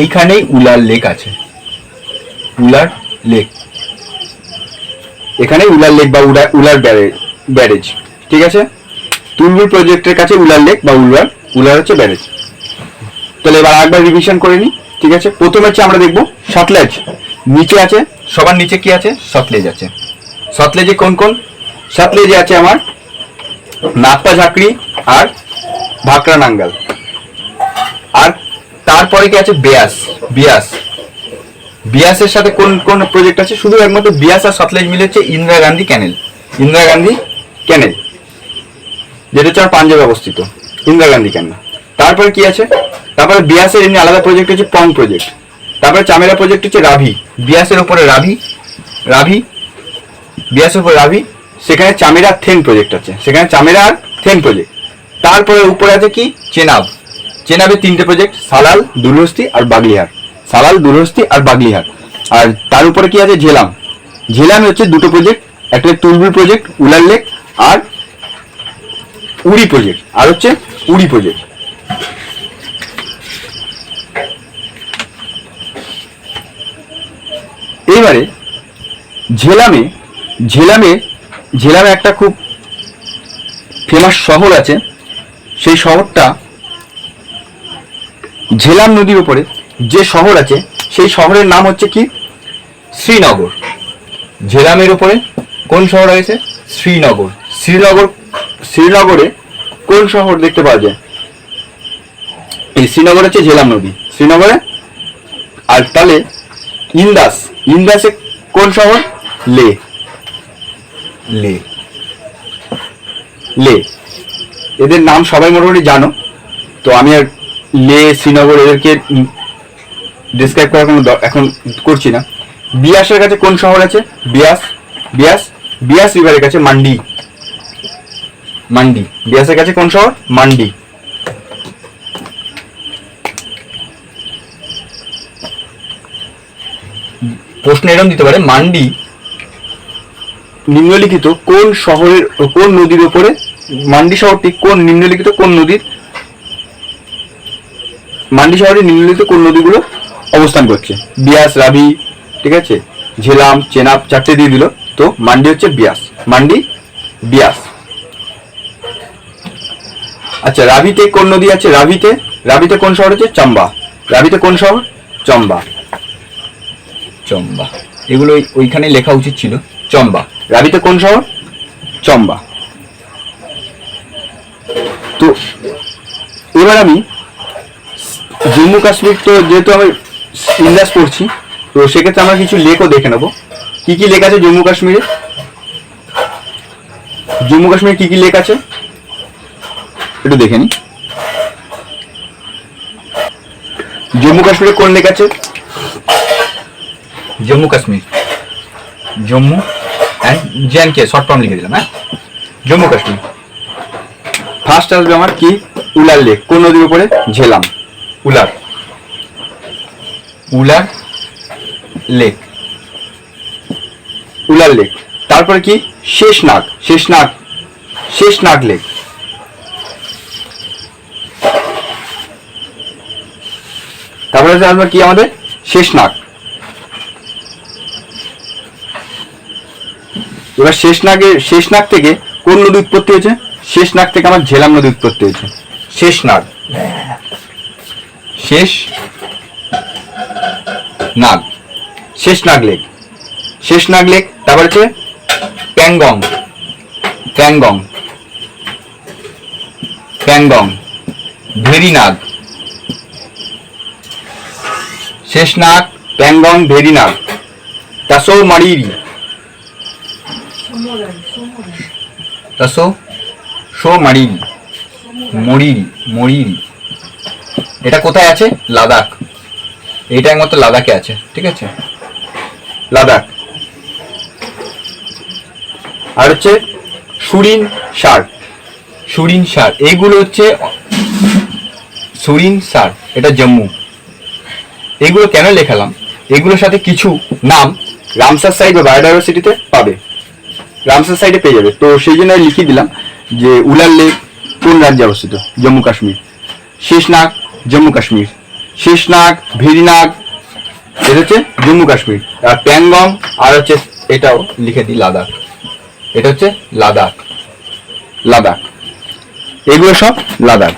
এইখানেই উলার লেক আছে, উলার লেক। এখানে উলার লেক বা উলার ব্যারেজ, ঠিক আছে? তুলবুল প্রজেক্টের কাছে উলার লেক বা উলার হচ্ছে ব্যারেজ। তাহলে এবার একবার রিভিশন করে নি, ঠিক আছে? প্রথমে হচ্ছে আমরা দেখবো সতলেজ। নিচে আছে, সবার নিচে কি আছে? সতলেজ আছে। সতলেজে কোন কোন? সতলেজে আছে আমার নাপ্পা ঝাঁকড়ি আর ভাকরানাঙ্গাল। আর তারপরে কি আছে? বিয়াস। বিয়াস, বিয়াসের সাথে কোন কোন প্রজেক্ট আছে? শুধু একমাত্র বিয়াস আর সতলেজ মিলে হচ্ছে ইন্দিরা গান্ধী ক্যানেল। ইন্দিরা গান্ধী ক্যানেল, যেটা হচ্ছে আমার পাঞ্জাবে অবস্থিত, ইন্দিরা গান্ধী ক্যানেল। তারপরে কি আছে? তারপরে বিয়াসের এমনি আলাদা প্রজেক্ট হচ্ছে পং প্রজেক্ট। তারপরে চামেরা প্রজেক্ট হচ্ছে রাভি, বিয়াসের উপরে রাভি, রাভি বিয়াসের উপরে রাভি। সেখানে চামেরা থেন প্রজেক্ট আছে, সেখানে চামেরা আর থেন প্রজেক্ট। তারপরে উপরে আছে কি? চেনাব। চেনাবের তিনটে প্রজেক্ট, সালাল, দুলহস্তি আর বাগলিহার। সালাল, দুলহস্তি আর বাগলিহার। আর তার উপরে কি আছে? ঝেলাম। ঝেলামে হচ্ছে দুটো প্রজেক্ট, একটা তুলবুল প্রজেক্ট উলার লেক আর উড়ি প্রজেক্ট, আর হচ্ছে উড়ি প্রজেক্ট। এইবারে ঝেলামে ঝেলামে ঝেলামে একটা খুব ফেমাস শহর আছে, সেই শহরটা ঝেলাম নদীর উপরে যে শহর আছে সেই শহরের নাম হচ্ছে কি শ্রীনগর। ঝেলামের উপরে কোন শহর আছে? শ্রীনগর। শ্রীনগরে কোন শহর দেখতে পাওয়া যায়? এই শ্রীনগর হচ্ছে ঝেলাম নদী, শ্রীনগরে। আর তাহলে ইন্দাসে কোন শহর? লে। লে লে এদের নাম সবাই মোটামুটি জানো, তো আমি আর লে শ্রীনগর এদেরকে ডিসক্রাইব করার কোনো এখন করছি না। বিয়াসের কাছে কোন শহর আছে? বিয়াস রিভারের কাছে মান্ডি। বিয়াসের কাছে কোন শহর? মান্ডি। প্রশ্ন এরকম দিতে পারে, মান্ডি নিম্নলিখিত কোন শহরের কোন নদীর উপরে, মান্ডি শহরটি কোন নিম্নলিখিত কোন নদীর, মান্ডি শহরে নিম্নলিখিত কোন নদীগুলো অবস্থান করছে? বিয়াস, রাবি, ঠিক আছে, ঝেলাম, চেনাব, চারটে দিয়ে দিল, তো মান্ডি হচ্ছে বিয়াস, মান্ডি বিয়াস। আচ্ছা, রাবিতে কোন নদী আছে? রাবিতে কোন শহর আছে? চম্বা। রাবিতে কোন শহর? চম্বা। এগুলো ওইখানে লেখা উচিত ছিল, চম্বা। রাবিতে কোন শহর? চম্বা। তো এবার আমি জম্মু কাশ্মীর, তো যেহেতু আমি ইন্দাস পড়ছি, তো সেক্ষেত্রে আমরা কিছু লেকও দেখে নেবো। কি কি লেক আছে জম্মু কাশ্মীরে? কি কি লেক আছে একটু দেখে নি। জম্মু কাশ্মীরে কোন লেক আছে? Jammu and JNK short form লিখে দিলাম। হ্যাঁ, জম্মু কাশ্মীর। ফার্স্ট আসবে আমার কি? উলার লেক। কোন নদীর উপরে? ঝেলাম। উলার লেক। তারপরে কি? শেষনাগ লেক। তারপরে আসবে কি আমাদের? শেষনাগ। এবার শেষনাগ থেকে কোন নদী উৎপত্তি হয়েছে? শেষনাগ থেকে আমার ঝেলাম নদী উৎপত্তি হয়েছে। শেষনাগ লেক। তারপর হচ্ছে প্যাংগং, ভেরিনাগ। শেষনাগ, প্যাংগং, ভেরিনাগ। তাসো মারিরি, মরিরি। এটা কোথায় আছে? লাদাখ। এটা একমাত্র লাদাখে আছে, ঠিক আছে, লাদাখ। আর হচ্ছে সুরিন সার, এইগুলো হচ্ছে সুরিন সার, এটা জম্মু। এগুলো কেন লেখালাম? এগুলোর সাথে কিছু নাম রামসার সাইট বা বায়োডাইভার্সিটিতে পাবে, রামসার সাইটে পেয়ে যাবে, তো সেই জন্য লিখে দিলাম যে উলার লেক কোন রাজ্যে অবস্থিত? জম্মু কাশ্মীর। শেষনাগ, জম্মু কাশ্মীর। শেষনাগ, ভেরিনাগ, এটা হচ্ছে জম্মু কাশ্মীর। আর প্যাংগং, আর হচ্ছে এটাও লিখে দিই লাদাখ, এটা হচ্ছে লাদাখ। এগুলো সব লাদাখ।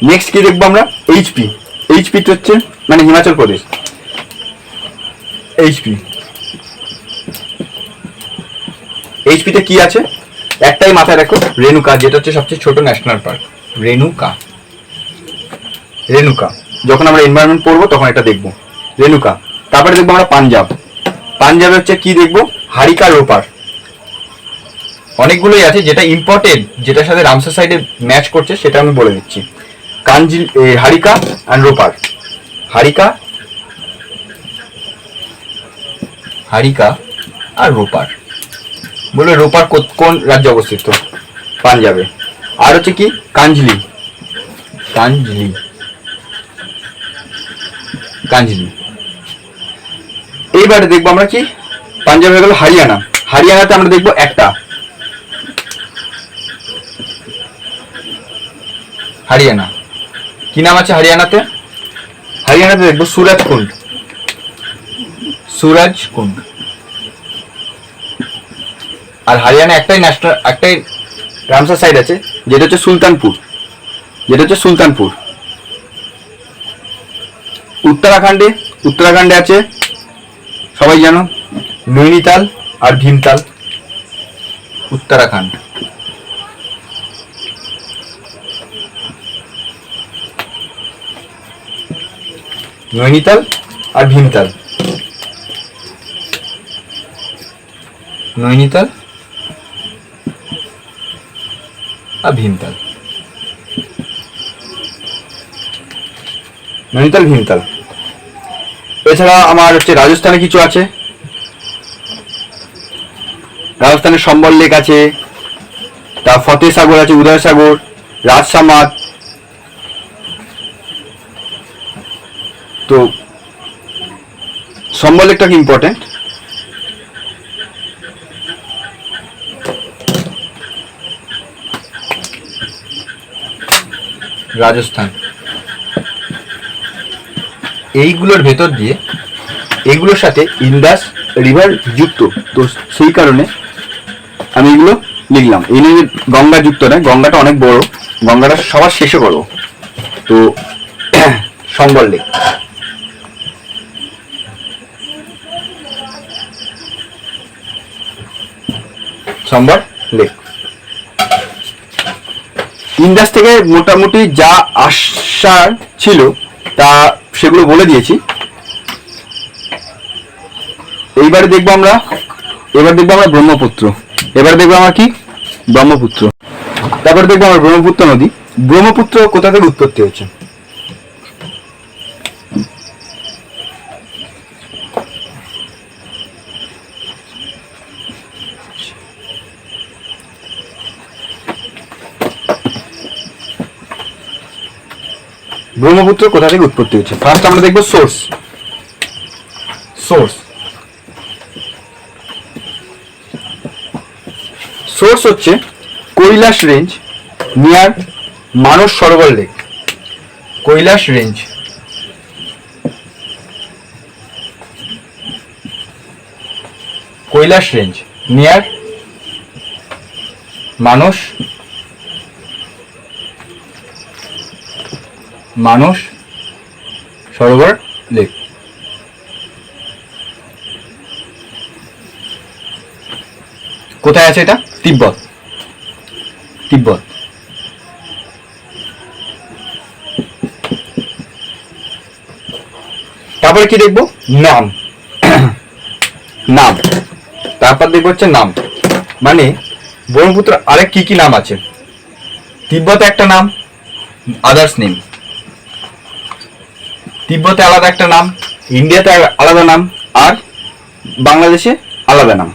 নেক্সট কি দেখবো আমরা? এইচপি হচ্ছে মানে হিমাচল প্রদেশ। এইচপিতে কি আছে? একটাই মাথায় রাখো, রেণুকা, যেটা হচ্ছে সবচেয়ে ছোট ন্যাশনাল পার্ক। রেণুকা যখন আমরা এনভায়রনমেন্ট পড়বো তখন এটা দেখবো, রেণুকা। তারপরে দেখবো আমরা পাঞ্জাবে হচ্ছে কি দেখবো? হারিকা, রোপার। অনেকগুলোই আছে, যেটা ইম্পর্টেন্ট, যেটার সাথে রামসার সাইডে ম্যাচ করছে সেটা আমি বলে দিচ্ছি। হারিকা অ্যান্ড রোপার। হারিকা আর রোপার। বলে রোপার কোন রাজ্যে অবস্থিত? পাঞ্জাবে। আর হচ্ছে কি? কাঞ্জলি। এইবারে দেখবো আমরা কি? পাঞ্জাব হয়ে গেল হরিয়ানা। হরিয়ানাতে আমরা দেখবো একটা, হরিয়ানা কি নাম আছে হরিয়ানাতে? হরিয়ানাতে দেখবো সুরজ কুন্ড, সুরজ কুন্ড। আর হরিয়ানা একটাই ন্যাশনাল, একটাই রামসার সাইড আছে, যেটা হচ্ছে সুলতানপুর, যেটা হচ্ছে সুলতানপুর। উত্তরাখণ্ডে আছে সবাই জানো নৈনিতাল আর ভীমতাল। উত্তরাখণ্ড। নৈনিতাল আর ভীমতাল, নৈনিতাল আর ভীমতাল, নৈনিতাল ভীমতাল। এছাড়া আমার হচ্ছে রাজস্থানে কিছু আছে, রাজস্থানে সম্বল লেক আছে, তা ফতেহ সাগর আছে, উদয় সাগর, রাজসামাদ। তো সম্বল লেকটা কি ইম্পর্টেন্ট। রাজস্থান এইগুলোর ভেতর দিয়ে, এইগুলোর সাথে ইন্দাস রিভার যুক্ত, তো সেই কারণে আমি এগুলো লিখলাম। এই নিয়ে গঙ্গা যুক্ত নয়, গঙ্গাটা অনেক বড়, গঙ্গাটা সবার শেষে করবো। তো সম্বল লেক, সম্বল লেক। ইন্দাস থেকে মোটামুটি যা আসার ছিল তা সেগুলো বলে দিয়েছি। এবার দেখবো আমরা ব্রহ্মপুত্র। এবার দেখবো আমরা কি ব্রহ্মপুত্র। তারপর দেখবো আমরা ব্রহ্মপুত্র নদী। ব্রহ্মপুত্র কোথা থেকে উৎপত্তি হচ্ছে? ব্রহ্মপুত্র কোথা থেকে উৎপত্তি হচ্ছে? ফার্স্ট আমরা দেখবো সোর্স। সোর্স হচ্ছে Kailash range near Manas Sarovar lake. Kailash range near Manas Sarovar lake. কোথায় আছে এটা? তিব্বত। তারপরে কি দেখবো? নাম। তারপর দেখবো হচ্ছে নাম, মানে ব্রহ্মপুত্র আরেক কি কি নাম আছে। তিব্বতে একটা নাম, আদার্স নেম। তিব্বতে আলাদা একটা নাম, ইন্ডিয়াতে আলাদা নাম, আর বাংলাদেশে আলাদা নাম।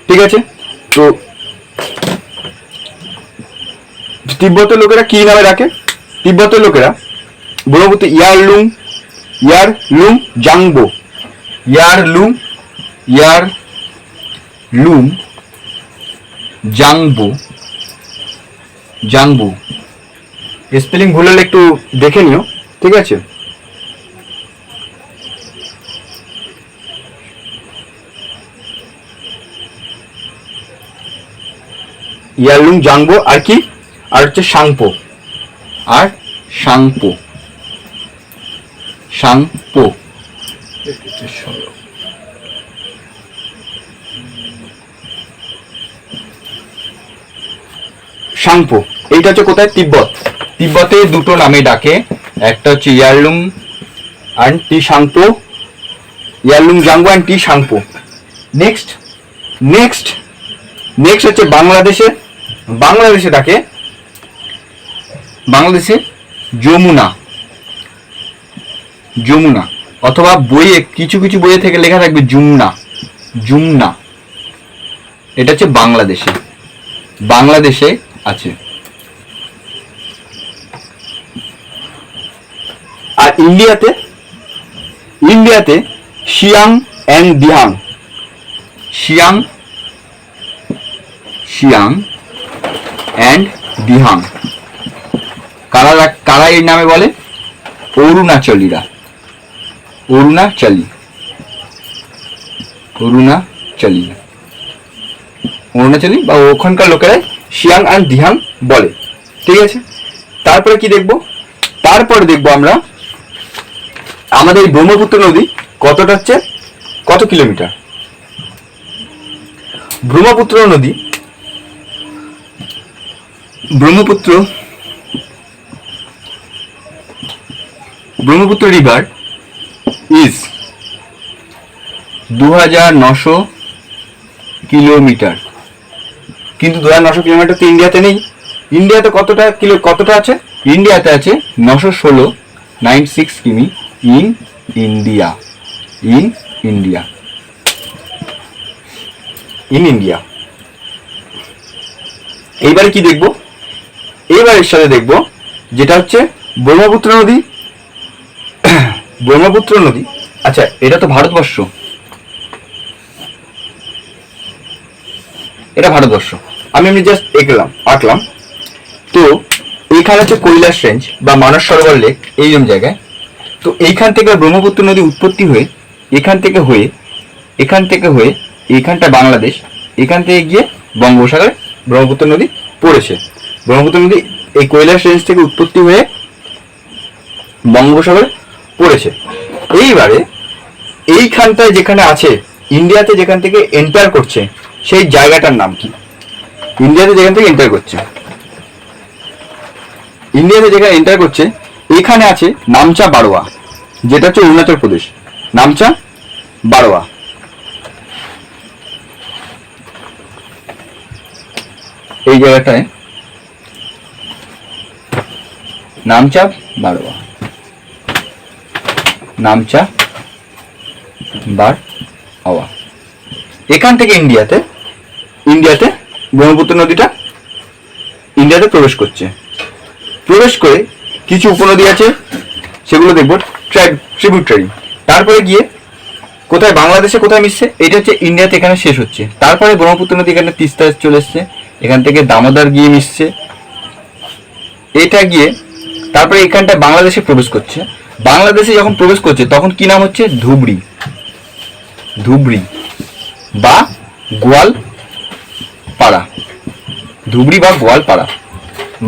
ঠিক আছে? তো তিব্বতের লোকেরা কি নামে রাখে? তিব্বতের লোকেরা ব্রহ্মপুত্র ইয়ারলুং জাংবো, ইয়ারলুং জাংবো। স্পেলিং ভুল হলে একটু দেখে নিও, ঠিক আছে? ইয়ারলুং জাংবো, আর কি, আর হচ্ছে সাংপো। সাংপো এইটা হচ্ছে কোথায়? তিব্বতে দুটো নামে ডাকে, একটা হচ্ছে Yarlung and Tsangpo, Yarlung Zangbo and Tsangpo. Next হচ্ছে বাংলাদেশে ডাকে, বাংলাদেশে যমুনা, অথবা বইয়ে কিছু বইয়ে থেকে লেখা থাকবে যমুনা। এটা হচ্ছে বাংলাদেশে আছে। আর ইন্ডিয়াতে Siang and Xiang Xiang and Dihang. কারা এর নামে বলে? অরুণাচলীরা, অরুণাচলী বা ওখানকার লোকেরা শিয়াং অ্যান্ড দিহাং বলে। ঠিক আছে, তারপরে কি দেখব? তারপরে দেখব আমরা আমাদের এই ব্রহ্মপুত্র নদী কতটা হচ্ছে, কত কিলোমিটার। ব্রহ্মপুত্র নদী, ব্রহ্মপুত্র রিভার ইজ 2900 কিলোমিটার। কিন্তু 2900 কিলোমিটার তো ইন্ডিয়াতে নেই। ইন্ডিয়াতে কতটা আছে? ইন্ডিয়াতে আছে 916 কিমি ইন ইন্ডিয়া। এইবারে কি দেখব? এইবারের সাথে দেখব যেটা হচ্ছে ব্রহ্মপুত্র নদী। আচ্ছা, এটা তো ভারতবর্ষ, এটা ভারতবর্ষ। আমি জাস্ট আঁকলাম। তো এইখানে হচ্ছে কৈলাস রেঞ্জ বা মানস সরোবর লেক, এইরকম জায়গায়। তো এইখান থেকে ব্রহ্মপুত্র নদী উৎপত্তি হয়ে এখান থেকে হয়ে এইখানটা বাংলাদেশ, এখান থেকে গিয়ে বঙ্গোপসাগরে ব্রহ্মপুত্র নদী পড়েছে। ব্রহ্মপুত্র নদী এই কৈলাস রেঞ্জ থেকে উৎপত্তি হয়ে বঙ্গোপসাগরে পড়েছে। এইবারে এইখানটায় যেখানে আছে, ইন্ডিয়াতে যেখান থেকে এন্টার করছে, সেই জায়গাটার নাম কি? ইন্ডিয়াতে যেখানে এন্টার করছে এখানে আছে নামচা বারোয়া, যেটা হচ্ছে অরুণাচল প্রদেশ। নামচা বারোয়া, এই জায়গাটায় নামচা বারোয়া, এখান থেকে ইন্ডিয়াতে ব্রহ্মপুত্র নদীটা ইন্ডিয়াতে প্রবেশ করে কিছু উপনদী আছে, সেগুলো দেখবো, ট্রিবিউটারি। তারপরে গিয়ে কোথায় বাংলাদেশে কোথায় মিশছে, এটা হচ্ছে ইন্ডিয়াতে এখানে শেষ হচ্ছে। তারপরে ব্রহ্মপুত্র নদী এখানে তিস্তা চলে এসছে, এখান থেকে দামোদর গিয়ে মিশছে, এটা গিয়ে তারপরে এখানটা বাংলাদেশে প্রবেশ করছে। বাংলাদেশে যখন প্রবেশ করছে তখন কি নাম হচ্ছে? ধুবড়ি বা গোয়ালপাড়া।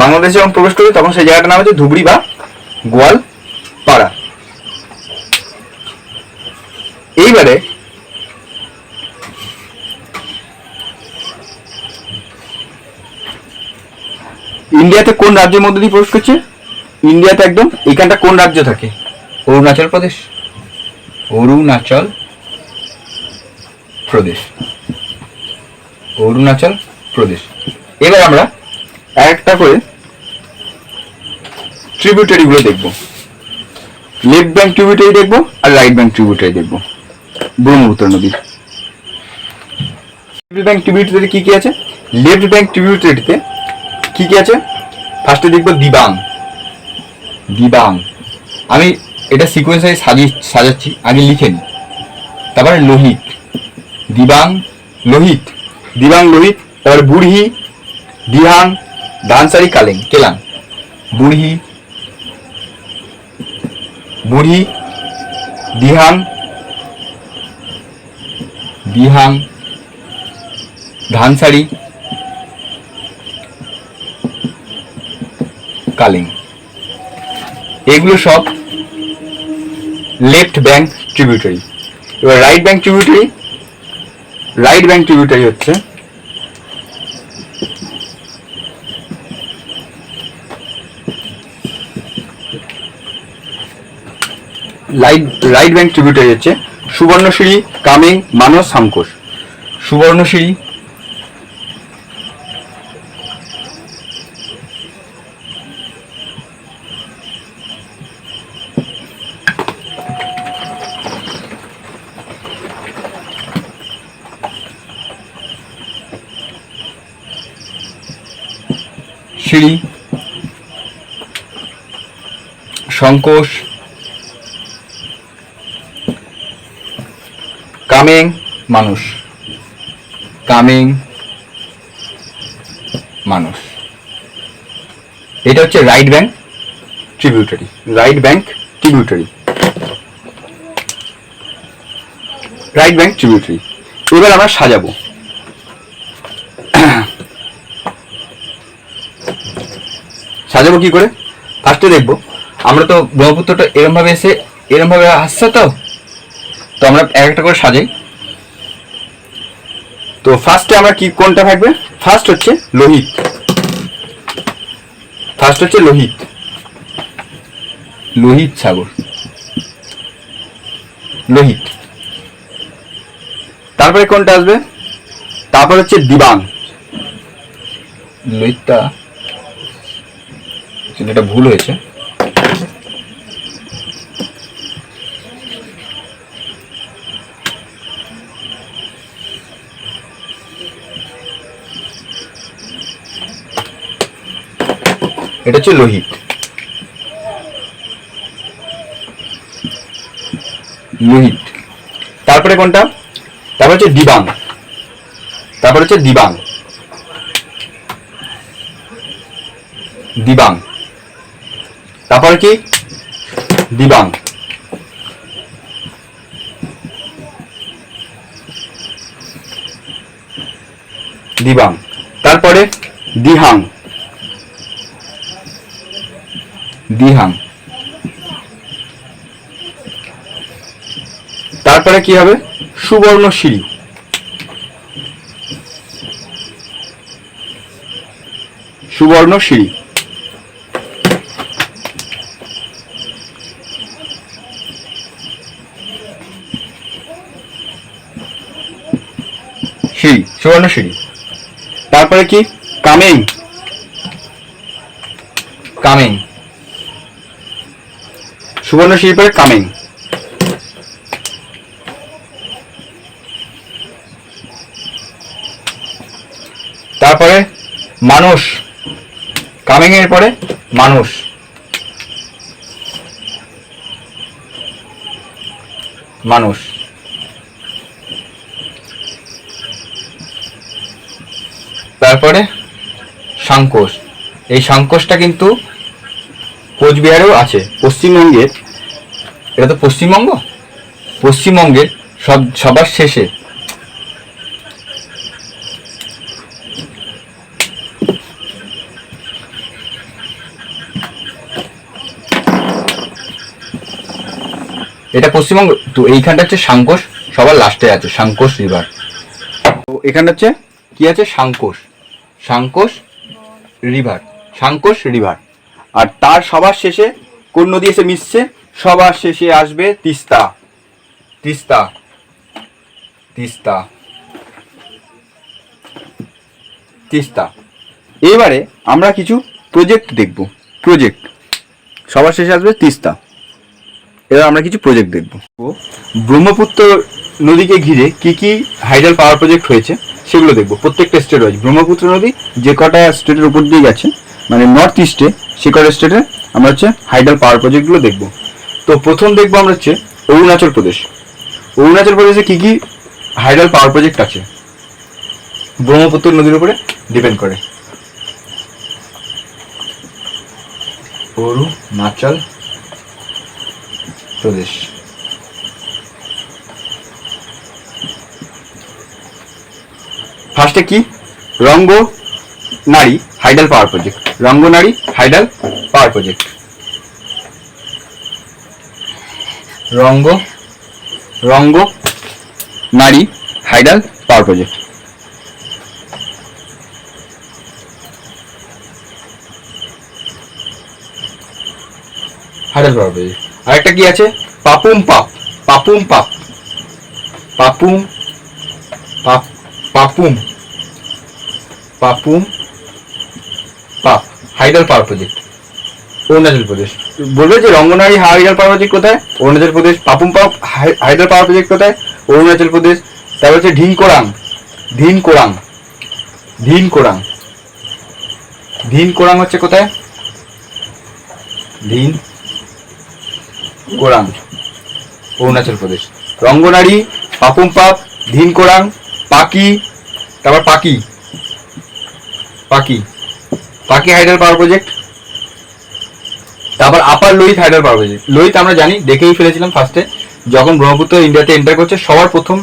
বাংলাদেশে যখন প্রবেশ করছে তখন সেই জায়গাটার নাম হচ্ছে ধুবড়ি বা গোয়ালপাড়া। এইবারে ইন্ডিয়াতে কোন রাজ্যের মধ্যে দিয়ে প্রবেশ করছে? ইন্ডিয়াতে একদম এখানটা কোন রাজ্য থাকে? অরুণাচল প্রদেশ। এবার আমরা একটা করে ট্রিবিউটারি গুলো দেখবো। লেফট ব্যাঙ্ক ট্রিবিউটারি দেখবো আর রাইট ব্যাঙ্ক ট্রিবিউটারি দেখবো ব্রহ্মপুত্র নদীর। লেফট ব্যাঙ্ক ট্রিবিউটারি কি আছে? লেফট ব্যাঙ্ক ট্রিবিউটারিতে কি আছে? ফার্স্টে দেখবো দিবাং। আমি এটা সিকোয়েন্স সাজাচ্ছি, আগে লিখে নি। তারপরে লোহিত, দিবাং লোহিত। তারপরে বুড়হি, দিহাং, ধানসারি, কেলাং। বুড়হি, দিহাং, ধানসারি, কালিং। এগুলো সব লেফট ব্যাঙ্ক ট্রিবিউটারি। এবার রাইট ব্যাঙ্ক ট্রিবিউটারি হচ্ছে সুবর্ণশিরি, কামেং, মানস, হামকোষ। সুবর্ণশিরি, সংকোষ, কামেং, মানুষ। কামেং, মানস। এটা হচ্ছে right bank tributary, right bank tributary, right bank tributary. এবার আমরা সাজাবো। সাজাবো কি করে? ফার্স্টে দেখবো আমরা তো ব্রহ্মপুত্রটা এরম ভাবে এসে এরম ভাবে আসছে, তো আমরা এক একটা করে সাজাই। তো ফার্স্টে আমরা কি কোনটা থাকবে? ফার্স্ট হচ্ছে লোহিত, ফার্স্ট হচ্ছে লোহিত, লোহিত সাগর, লোহিত। তারপরে কোনটা আসবে? তারপর হচ্ছে দিবাং। লোহিতটা এটা ভুল হয়েছে, এটা হচ্ছে লোহিত, লোহিত। তারপরে কোনটা? তারপর হচ্ছে দিবাং, তারপর হচ্ছে দিবাং, দিবাং। তারপর কি? দিবাং। দিবাং। তারপরে দিহাং, দিহাং। তারপরে কি হবে? সুবর্ণশিরি, সুবর্ণশিরি। সিঁড়ি, সুবর্ণশিরি। তারপরে কি? কামেং, কামেং, সুবর্ণশিরি পরে কামেং। তারপরে মানস, কামেং এর পরে মানস, মানস। তারপরে সাংকোশ। এই সাংকোশটা কিন্তু কোচবিহারেও আছে, পশ্চিমবঙ্গের, এটা তো পশ্চিমবঙ্গ, পশ্চিমবঙ্গের সবার শেষে এটা পশ্চিমবঙ্গ। তো এইখানটা হচ্ছে সাংকোশ, সবার লাস্টে আছে সাংকোশ রিভার। তো এখানটা হচ্ছে কি আছে? সাংকোশ, সাংকোশ রিভার, সাংকোশ রিভার। আর তার সবার শেষে কোন নদী এসে মিশছে? সবার শেষে আসবে তিস্তা, তিস্তা, তিস্তা, তিস্তা। এবারে আমরা কিছু প্রজেক্ট দেখব, প্রজেক্ট। সবার শেষে আসবে তিস্তা। এবার আমরা কিছু প্রজেক্ট দেখব। ব্রহ্মপুত্র নদীকে ঘিরে কি কি হাইডাল পাওয়ার প্রজেক্ট হয়েছে সেগুলো দেখবো। প্রত্যেকটা স্টেট রয়েছে, ব্রহ্মপুত্র নদী যে কটা স্টেটের উপর দিয়ে গেছে, মানে নর্থ ইস্টে, সে কটা স্টেটে আমরা হচ্ছে হাইডাল পাওয়ার প্রজেক্টগুলো দেখবো। তো প্রথম দেখবো আমরা হচ্ছে অরুণাচল প্রদেশ। অরুণাচল প্রদেশে কি কি হাইডাল পাওয়ার প্রজেক্ট আছে ব্রহ্মপুত্র নদীর উপরে ডিপেন্ড করে। অরুণাচল প্রদেশ, ফার্স্টে কি? Ranganadi hydel power project, Ranganadi hydel power project, Ranganadi hydel power project. Hydel power project. আরেকটা কি আছে? পাপুম পাপ, পাপুম পাপ, পাপুম পাপ, পাপুম, পাপুম পাপ হাইডাল পাওয়ার প্রজেক্ট, অরুণাচল প্রদেশ। বলবে যে রঙ্গনারী হাইডাল পাওয়ার প্রজেক্ট কোথায়? অরুণাচল প্রদেশ। পাপুম পাপ হাইডাল পাওয়ার প্রজেক্ট কোথায়? অরুণাচল প্রদেশ। তারপর হচ্ছে ঢিনকোরাং, ধিনকোরাং, ধিনকোরাং, ধিনকোরাং হচ্ছে কোথায়? ধিনকোরাং, অরুণাচল প্রদেশ। রঙ্গনারী, পাপুম পাপ, ধিনকোরাং, পাকি, তারপর পাকি, পাকি পাকি হাইডাল পাওয়ার প্রজেক্ট। তারপর আপার লোহিত হাইডাল পাওয়ার প্রজেক্ট। লোহিত আমরা জানি, দেখেই ফেলেছিলাম ফার্স্টে, যখন ব্রহ্মপুত্র ইন্ডিয়াতে এন্টার করছে সবার প্রথম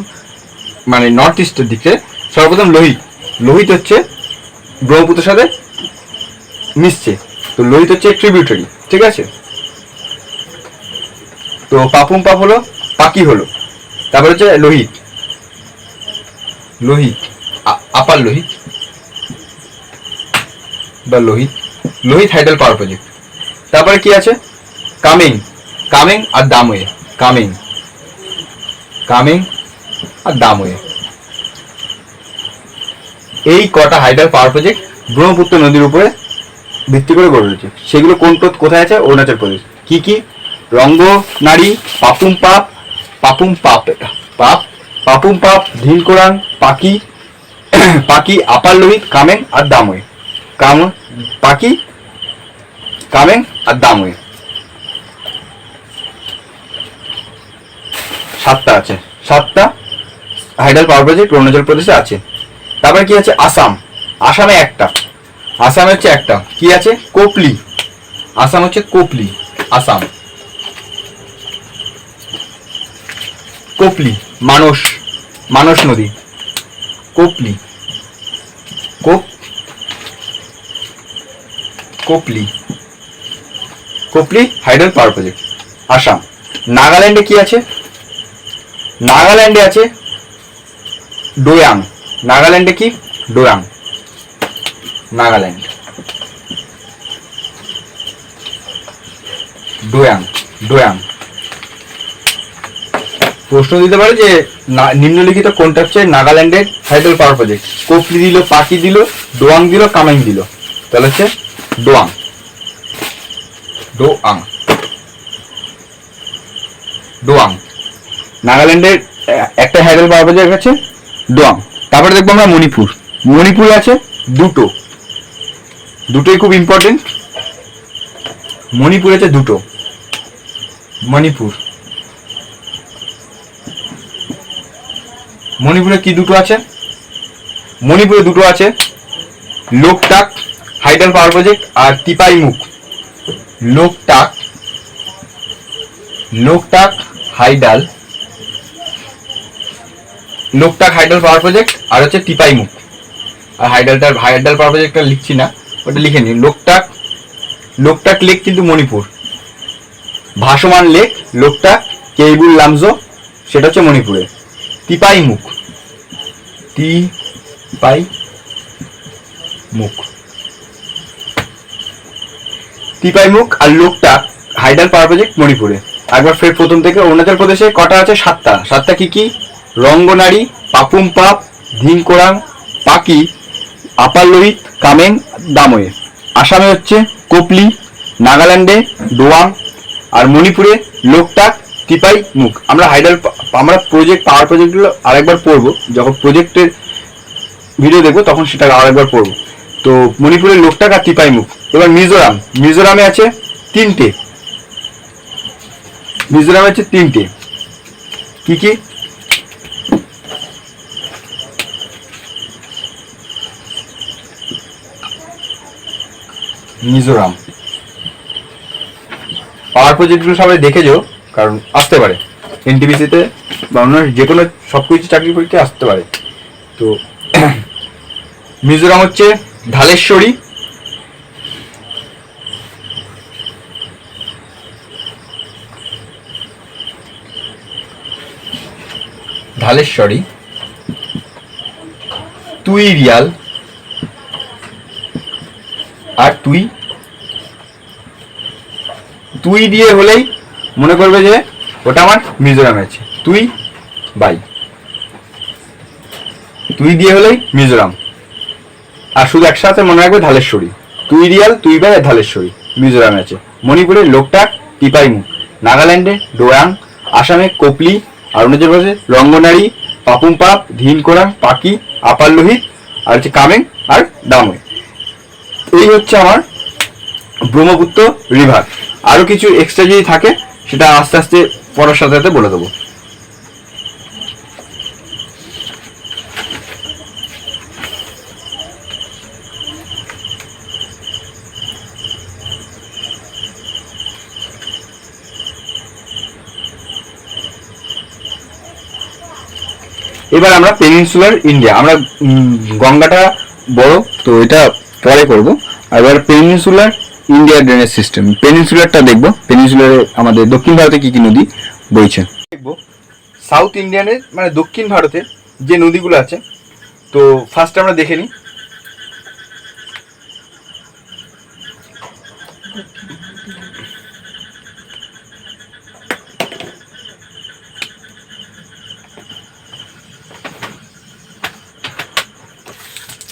মানে নর্থ ইস্টের দিকে সর্বপ্রথম লোহিত, লোহিত হচ্ছে ব্রহ্মপুত্রের সাথে মিশছে, তো লোহিত হচ্ছে ট্রিবিউটারি, ঠিক আছে। তো পাপুম পাপ হলো, পাকি হলো, তারপর হচ্ছে লোহিত, লোহিত আপার লোহিত বা লোহিত, লোহিত হাইডাল পাওয়ার প্রজেক্ট। তারপরে কি আছে, কামিং, কামিং আর দামোয়ে, কামিং, কামিং আর দামোয়ে। এই কটা হাইডাল পাওয়ার প্রজেক্ট ব্রহ্মপুত্র নদীর উপরে ভিত্তি করে গড়ে উঠেছে। সেগুলো কোথায় আছে, অরুণাচল প্রদেশ। কি কি, রঙ্গনারী, পাপুম পাপ, পাপুম পাপ পাপ পাপুম পাপ, ধিনকোরাং, পাকি, পাকি, আপার লোহিত, কামেং আর দামোয়ে, পাকি, কামেং আর দামোয়ে, 7টা আছে, 7টা হাইডাল পাওয়ার প্রজেক্ট অরুণাচল প্রদেশে আছে। তারপরে কি আছে, আসাম, আসামে একটা, আসামে হচ্ছে একটা কি আছে, কোপলি, আসাম হচ্ছে কোপলি, আসাম কোপলি, মানস, মানস নদী, কোপলি, কোপলি, কোপলি হাইডাল পাওয়ার প্রজেক্ট, আসাম। নাগাল্যান্ডে কি আছে, নাগাল্যান্ডে আছে ডোয়াং, নাগাল্যান্ডে কি, ডোয়াং, নাগাল্যান্ড, ডোয়াং, ডোয়াং। প্রশ্ন দিতে পারে যে নিম্নলিখিত কোনটা হচ্ছে নাগাল্যান্ডের হাইডাল পাওয়ার প্রজেক্ট, কোপলি দিল, পাকি দিল, ডোয়াং দিল, কামেং দিল, তাহলে হচ্ছে ডোয়াং, ডোয়াং, ডোয়াং। নাগাল্যান্ডের একটা হাইডাল পাওয়ার প্রজেক্ট আছে ডোয়াং। তারপরে দেখবো আমরা মণিপুর, মণিপুরে আছে দুটো, দুটোই খুব ইম্পর্টেন্ট। মণিপুর আছে দুটো, মণিপুর, মণিপুরে কি দুটো আছে, মণিপুরে দুটো আছে, লোকটাক হাইডাল পাওয়ার প্রজেক্ট আর তিপাইমুখ, লোকটাক, লোকটাক হাইডাল, লোকটাক হাইডাল পাওয়ার প্রজেক্ট আর হচ্ছে টিপাইমুখ। আর হাইডাল পাওয়ার প্রজেক্টটা লিখছি না, ওটা লিখে নিন। লোকটাক, লোকটাক লেক কিন্তু মণিপুর, ভাসমান লেক লোকটাক, কেইবুল লামজো সেটা হচ্ছে মণিপুরে। টিপাইমুখ, টিপাইমুখ, টিপাইমুখ আর লোকটাক হাইডাল পাওয়ার প্রজেক্ট মণিপুরে। একবার ফের প্রথম থেকে, অরুণাচল প্রদেশে কটা আছে, 7টা, 7টা কি কি, রঙ্গনারী, পাপুম পাপ, ধিনকোরাং, পাকি, আপার লোহিত, কামেং, দামোয়ে। আসামে হচ্ছে কোপলি, নাগাল্যান্ডে ডোয়াং আর মণিপুরে লোকটাক, টিপাইমুখ। আমরা প্রজেক্ট পাওয়ার প্রজেক্টগুলো আরেকবার পড়বো, যখন প্রজেক্টের ভিডিও দেখবো তখন সেটা আরেকবার পড়বো। তো মণিপুরের লোকটাক আর টিপাইমুখ। এবার মিজোরাম, মিজোরামে আছে 3টে, মিজোরামে আছে 3টে কি কি, মিজোরাম পাওয়ার প্রজেক্টগুলো সবাই দেখে যাও, কারণ আসতে পারে এনটিপিসিতে বা অন্য যে কোনো সবকিছু চাকরি পরীক্ষায় আসতে পারে। তো মিজোরাম হচ্ছে ধালেশ্বরী, ধালেশ্বরী, তুইরিয়াল আর তুই, তুই দিয়ে হলেই মনে করবে যে ওটা আমার মিজোরামে আছে, তুই বাই, তুই দিয়ে হলেই মিজোরাম। আর শুধু একসাথে মনে রাখবে ধালেশ্বরী, তুইরিয়াল, তুই বাই আর ধালেশ্বরী মিজোরামে আছে। মণিপুরে লোকটাক, টিপাইমুখ, নাগাল্যান্ডে ডোয়াং, আসামে কোপলি, অরুণাচল প্রদেশে রঙ্গনারী, পাপুম পাপ, ধিনকোরাং, পাকি, আপার লোহিত আর হচ্ছে কামেং আর দামোয়ে। এই হচ্ছে আমার ব্রহ্মপুত্র রিভার। আরো কিছু এক্সট্রা যদি থাকে সেটা আস্তে আস্তে পড়ার সাথে সাথে বলে দেবো। এবার আমরা পেনিনসুলার ইন্ডিয়া, আমরা গঙ্গাটা বড় তো এটা পরে করব। এবার পেনিনসুলার ইন্ডিয়া ড্রেনেজ সিস্টেম, পেনিনসুলারটা দেখবো। পেনিনসুলারে আমাদের দক্ষিণ ভারতে কি কি নদী বইছে দেখবো। সাউথ ইন্ডিয়ানের মানে দক্ষিণ ভারতের যে নদীগুলো আছে, তো ফার্স্ট আমরা দেখে নিই।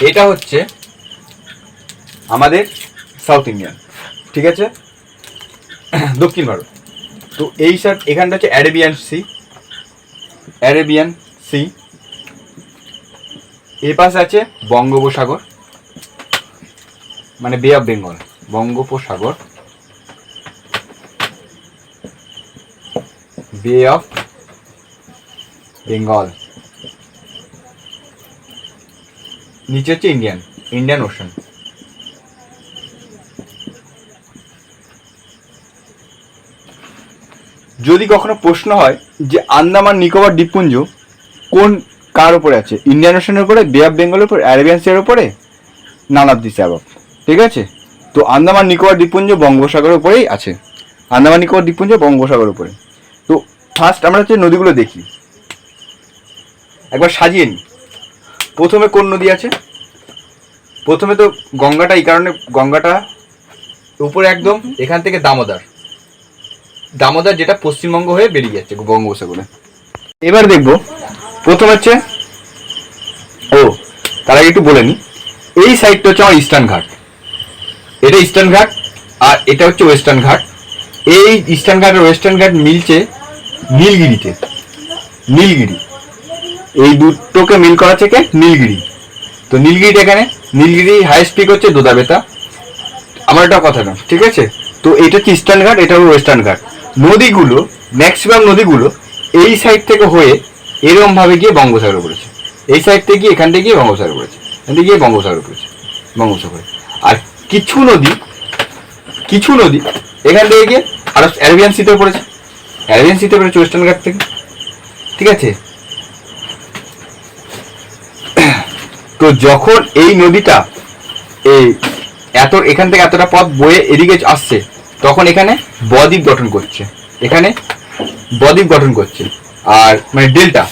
এটা হচ্ছে আমাদের সাউথ ইন্ডিয়ান, ঠিক আছে, দক্ষিণ ভারত। তো এই সাইড এখানটা হচ্ছে অ্যারেবিয়ান সি, অ্যারেবিয়ান সি। এ পাশে আছে বঙ্গোপসাগর, মানে বে অফ বেঙ্গল, বঙ্গোপসাগর, বে অফ বেঙ্গল। নিচে হচ্ছে ইন্ডিয়ান ওশান। যদি কখনো প্রশ্ন হয় যে আন্দামান নিকোবর দ্বীপপুঞ্জ কোন কার উপরে আছে, ইন্ডিয়ান ওশানের উপরে, বে অফ বেঙ্গলের উপরে, অ্যারেবিয়ান সির উপরে, নান অফ দিস অ্যাবভ, ঠিক আছে। তো আন্দামান নিকোবর দ্বীপপুঞ্জ বঙ্গোপসাগরের উপরেই আছে, আন্দামান নিকোবর দ্বীপপুঞ্জ বঙ্গোপসাগরের উপরে। তো ফার্স্ট আমরা হচ্ছে নদীগুলো দেখি, একবার সাজিয়ে নিই। প্রথমে কোন নদী আছে? প্রথমে তো গঙ্গাটা, এই কারণে গঙ্গাটা উপরে একদম, এখান থেকে দামোদর, দামোদর যেটা পশ্চিমবঙ্গ হয়ে বেরিয়ে যাচ্ছে বঙ্গোপসাগরে। এবার দেখবো প্রথম হচ্ছে, তার আগে একটু বলে নি, এই সাইডটা হচ্ছে আমার ইস্টার্ন ঘাট, এটা ইস্টার্ন ঘাট, আর এটা হচ্ছে ওয়েস্টার্ন ঘাট। এই ইস্টার্ন ঘাট আর ওয়েস্টার্ন ঘাট মিলছে নীলগিরিতে, নীলগিরি, এই দুটোকে মিল করা থেকে নীলগিরি। তো নীলগিরিটা এখানে, নীলগিরি হাইস্ট পিক হচ্ছে দোদাবেতা, আমার এটা কথা না, ঠিক আছে। তো এটা হচ্ছে ইস্টার্ন ঘাট, এটা হচ্ছে ওয়েস্টার্ন ঘাট। নদীগুলো, ম্যাক্সিমাম নদীগুলো এই সাইড থেকে হয়ে এরকম ভাবে গিয়ে বঙ্গোপসাগরে পড়েছে, এই সাইড থেকে গিয়ে এখান থেকে গিয়ে বঙ্গোপসাগরে পড়েছে, এখান থেকে গিয়ে বঙ্গোপসাগরে পড়েছে, বঙ্গোপসাগরে। আর কিছু নদী এখান থেকে গিয়ে আরো অ্যারাবিয়ান সিতেও পড়েছে, অ্যারাবিয়ান সিতে পড়েছে ওয়েস্টার্ন ঘাট থেকে, ঠিক আছে। তো যখন এই নদীটা এই এখান থেকে এতটা পথ বয়ে এদিকে আসছে, তখন এখানে বদ্বীপ গঠন করছে, এখানে বদ্বীপ গঠন করছে, আর মানে ডেল্টা।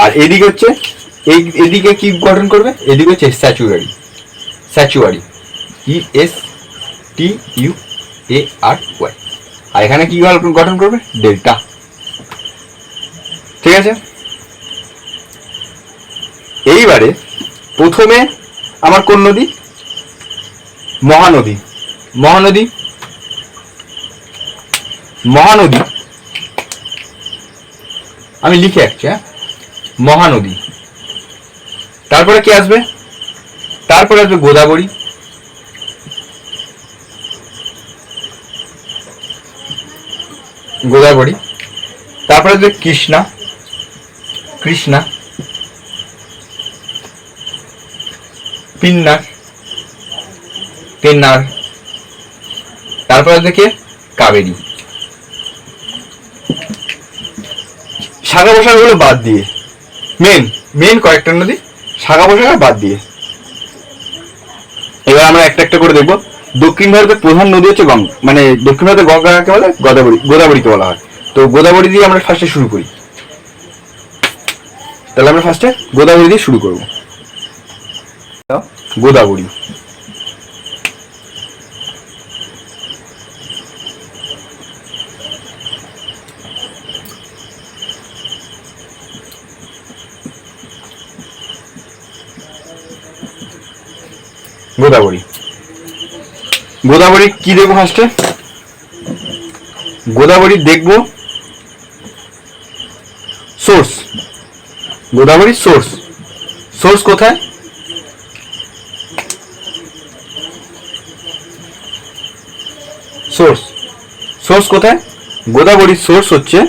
আর এদিকে হচ্ছে এদিকে কি গঠন করবে? এদিকে হচ্ছে স্যাচুয়ারি, STUARY, আর এখানে কি গঠন করবে? ডেল্টা, ঠিক আছে। এইবারে প্রথমে আমার কোন নদী? মহানদী। আমি লিখে রাখছি, হ্যাঁ, মহানদী। তারপরে কি আসবে? তারপরে আসবে গোদাবরী, তারপরে আসবে কৃষ্ণা, পেন্নার, তারপরে দেখে কাবেরী। শাখা প্রশাখাগুলো বাদ দিয়ে, মেন কয়েকটা নদী শাখা প্রশাখা বাদ দিয়ে, এবার আমরা একটা একটা করে দেখবো। দক্ষিণ ভারতের প্রধান নদী হচ্ছে গঙ্গা, মানে দক্ষিণ ভারতের গঙ্গাকে বলে গোদাবরীকে বলা হয়। তো গোদাবরী দিয়ে আমরা ফার্স্টে শুরু করি, তাহলে আমরা ফার্স্টে গোদাবরী দিয়ে শুরু করবো। গোদাবরী, গোদাবরী কি দেখবো ফার্স্টে? গোদাবরী দেখবো সোর্স, গোদাবরী সোর্স কোথায়? সোর্স কোথায়? গোদাবরীর সোর্স হচ্ছে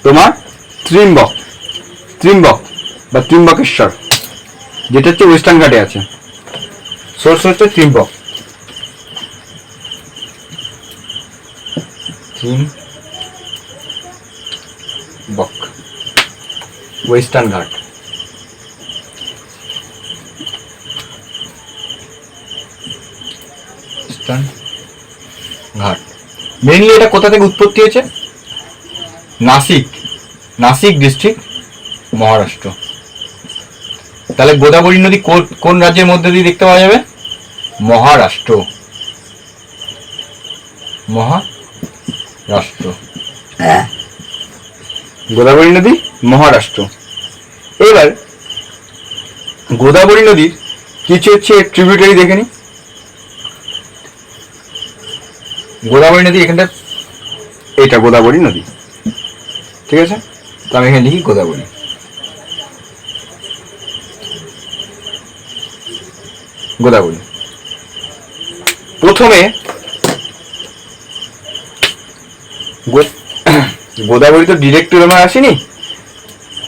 তোমার ত্রিম্বক বা ত্রিম্বকেশ্বর, যেটা হচ্ছে ওয়েস্টার্ন ঘাটে আছে। সোর্স হচ্ছে ত্রিম্বক, ওয়েস্টার্ন ঘাট। রাজস্থান ঘাট। মেইনলি এটা কোথা থেকে উৎপত্তি হয়েছে? নাসিক, নাসিক ডিস্ট্রিক্ট, মহারাষ্ট্র। তাহলে গোদাবরী নদী কোন রাজ্যের মধ্যে দিয়ে দেখতে পাওয়া যাবে? মহারাষ্ট্র, মহারাষ্ট্র। গোদাবরী নদী মহারাষ্ট্র। এবার গোদাবরী নদীর কিছু হচ্ছে ট্রিবিউটারি দেখে নি। গোদাবরী নদী এখানটা, এটা গোদাবরী নদী, ঠিক আছে? তো আমি এখানে লিখি গোদাবরী। গোদাবরী প্রথমে গোদাবরী তো ডিরেক্ট আমার আসেনি,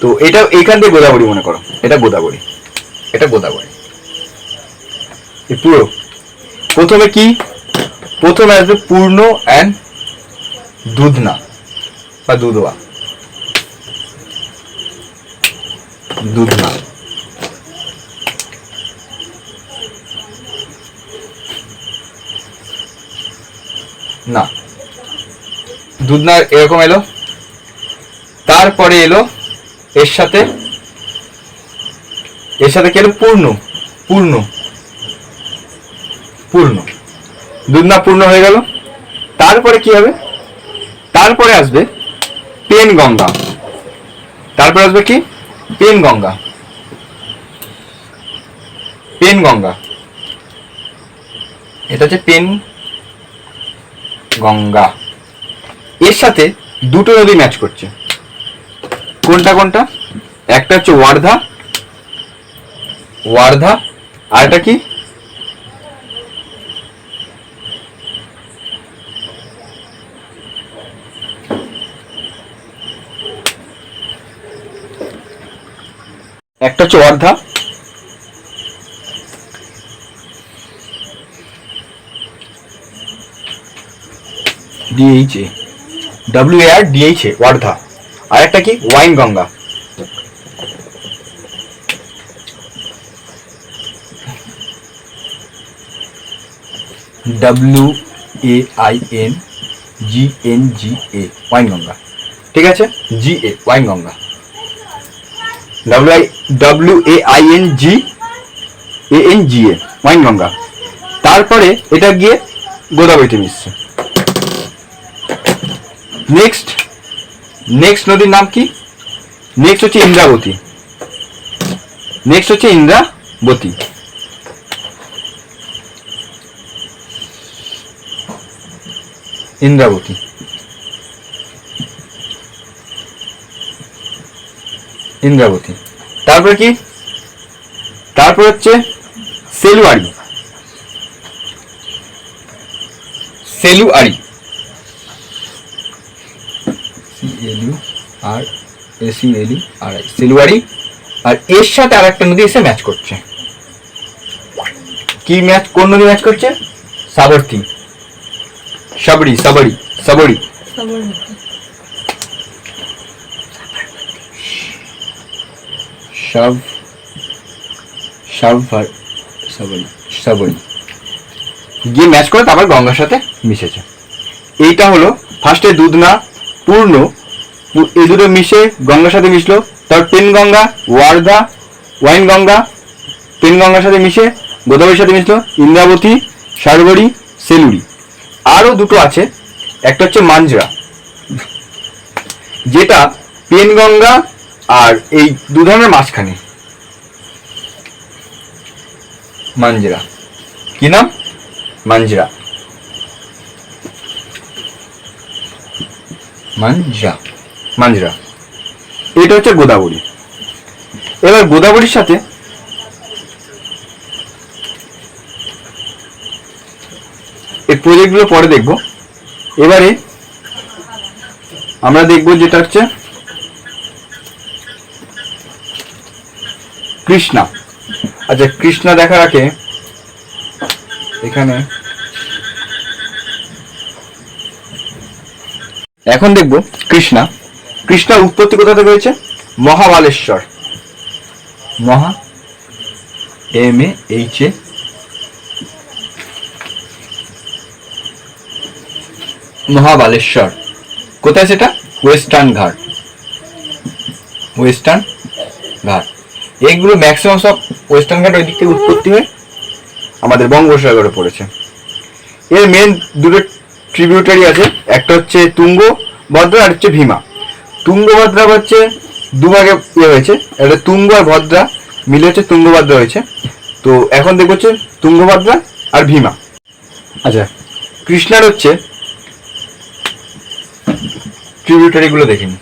তো এটা এইখান থেকে গোদাবরী মনে করো, এটা গোদাবরী, এটা গোদাবরী পুরো। প্রথমে কি? প্রথমে আসবে পূর্ণ অ্যান্ড দুধনা বা দুধওয়া, দুধনা। না, দুধনা এরকম এলো, তারপরে এলো এর সাথে কি এলো? পূর্ণ, পূর্ণ, পূর্ণ। দুধনা পূর্ণ হয়ে গেল। তারপরে কি হবে? তারপরে আসবে পেন গঙ্গা। তারপরে আসবে কি? Penganga, Penganga. এটা হচ্ছে পেন গঙ্গা। এর সাথে দুটো নদী ম্যাচ করছে। কোনটা কোনটা? একটা হচ্ছে ওয়ার্ধা, ওয়ার্ধা, আর এটা কি? একটা হচ্ছে ওয়ার্ধা, DHA, WARDHA, ওয়ার্ধা। আর একটা কি? Wine Ganga. WAINGA, wine Ganga, ঠিক আছে? GA, wine Ganga. WAINGA, wine Ganga. তারপরে এটা গিয়ে গোদাবরীতে মিশছে। নেক্সট নদীর নাম কি? নেক্সট হচ্ছে ইন্দ্রাবতী। নেক্সট হচ্ছে ইন্দ্রাবতী। ইন্দ্রাবতী, ইন্দ্রাবতী। তারপরে কি? তারপর হচ্ছে সেলুয়ারি, সেলুয়ারি, সেলুয়ারি। আর এর সাথে আর একটা নদী এসে ম্যাচ করছে। কি ম্যাচ? কোন নদী ম্যাচ করছে? সাবরতী, সাবরি, সাবরি, সাবরি, সাবরি গিয়ে ম্যাচ করে তারপর গঙ্গার সাথে মিশেছে। এইটা হলো ফার্স্টে দুধনা, পূর্ণ, এই দুটো মিশে গঙ্গার সাথে মিশলো। তারপর পেন গঙ্গা, ওয়ার্ধা, ওয়াইন গঙ্গা, পেন গঙ্গার সাথে মিশে গোদাবরীর সাথে মিশলো। ইন্দ্রাবতী, সারবরী, সেলুরি। আরো দুটো আছে, একটা হচ্ছে মাঞ্জরা, যেটা পেন গঙ্গা আর এই দু ধরনের মাঝখানে। মাঞ্জরা, কি নাম? মাঞ্জরা, মাঞ্জরা, মাঞ্জরা। এটা হচ্ছে গোদাবরী। এবার গোদাবরীর সাথে এই প্রজেক্টগুলো পরে দেখব। এবারে আমরা দেখব যেটা হচ্ছে কৃষ্ণা। আচ্ছা, কৃষ্ণা দেখার আগে এখানে এখন দেখব কৃষ্ণা। কৃষ্ণার উৎপত্তি কোথা থেকে হয়েছে? মহাবালেশ্বর, মহা MAHA, মহাবালেশ্বর। কোথায় সেটা? ওয়েস্টার্ন ঘাট। ওয়েস্টার্ন ঘাট এইগুলো ম্যাক্সিমাম সব ওয়েস্টার্ন ঘাট ওই দিক থেকে উৎপত্তি হয়ে আমাদের বঙ্গোপসাগরে পড়েছে। এর মেন দুটো ট্রিবিউটারি আছে, একটা হচ্ছে তুঙ্গভদ্রা আর হচ্ছে ভীমা। তুঙ্গভদ্রা হচ্ছে দুভাগে হয়েছে, একটা তুঙ্গ আর ভদ্রা মিলে হচ্ছে তুঙ্গভদ্রা হয়েছে। তো এখন দেখবো হচ্ছে তুঙ্গভদ্রা আর ভীমা। আচ্ছা, কৃষ্ণার হচ্ছে ট্রিবিউটারি গুলো দেখিনি।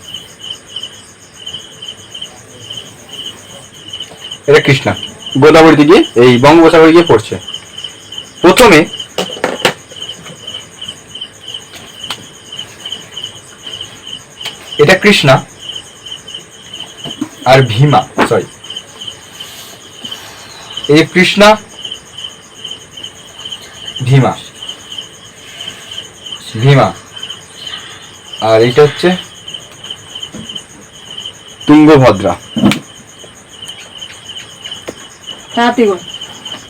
এটা কৃষ্ণা গোদাবরীতে গিয়ে এই বঙ্গোপসাগরে গিয়ে পড়ছে। প্রথমে এটা কৃষ্ণা আর ভীমা, সরি এই কৃষ্ণা ভীমা ভীমা আর এটা হচ্ছে তুঙ্গভদ্রা।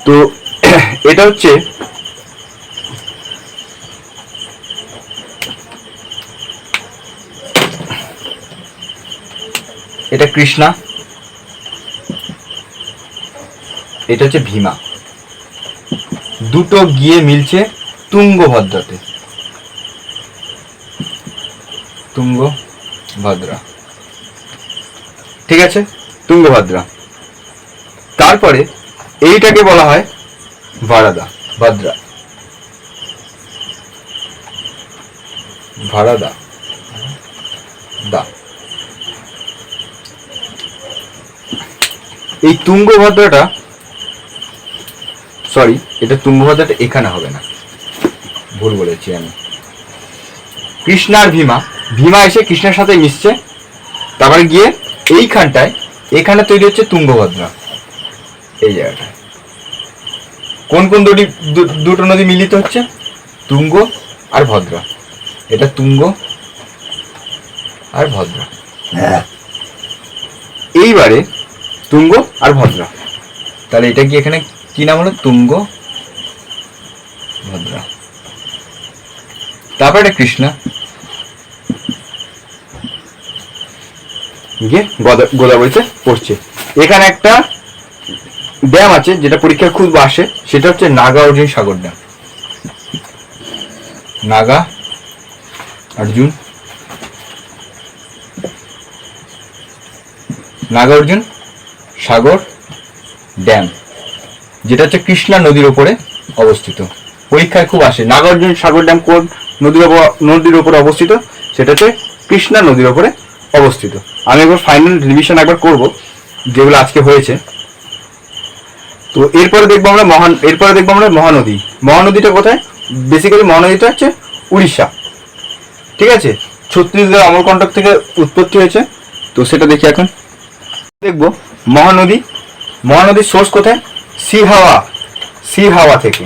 তো এটা হচ্ছে এটা কৃষ্ণা, এটা হচ্ছে ভীমা, দুটো গিয়ে মিলছে তুঙ্গভদ্রাতে। তুঙ্গভদ্রা, ঠিক আছে, তুঙ্গভদ্রা। তারপরে এইটাকে বলা হয় ভারাদা, ভদ্রা, ভারাদা দা। এই তুঙ্গভদ্রাটা, সরি এটা তুঙ্গভদ্রাটা এখানে হবে না, ভুল বলেছি আমি। কৃষ্ণা আর ভীমা, ভীমা এসে কৃষ্ণের সাথে মিশছে, তারপরে গিয়ে এইখানটায় এখানে তৈরি হচ্ছে তুঙ্গভদ্রা। এই জায়গাটায় কোন কোন দুটো নদী মিলিত হচ্ছে? তুঙ্গ আর ভদ্রা। এটা তুঙ্গ আর ভদ্রা। এইবারে তুঙ্গ আর ভদ্রা, তাহলে এটা কি এখানে কি নাম হলো? তুঙ্গ ভদ্রা। তারপর এটা কৃষ্ণা গিয়ে গোদাবরীতে পড়ছে। এখানে একটা ড্যাম আছে যেটা পরীক্ষায় খুব আসে, সেটা হচ্ছে নাগার্জুন সাগর ড্যাম। নাগার্জুন সাগর ড্যাম, যেটা হচ্ছে কৃষ্ণা নদীর উপরে অবস্থিত। পরীক্ষায় খুব আসে নাগার্জুন সাগর ড্যাম কোন নদীর উপরে অবস্থিত, সেটা হচ্ছে কৃষ্ণা নদীর উপরে অবস্থিত। আমি একবার ফাইনাল রিভিশন একবার করব যেগুলো আজকে হয়েছে। তো এরপরে দেখবো আমরা মহানদী। মহানদীটা কোথায়? বেসিক্যালি মহানদীটা হচ্ছে উড়িষ্যা, ঠিক আছে, ছত্তিশগড় অমরকন্টক থেকে উৎপত্তি হয়েছে। তো সেটা দেখি এখন। দেখবো মহানদীর সোর্স কোথায়? সিহাওয়া থেকে।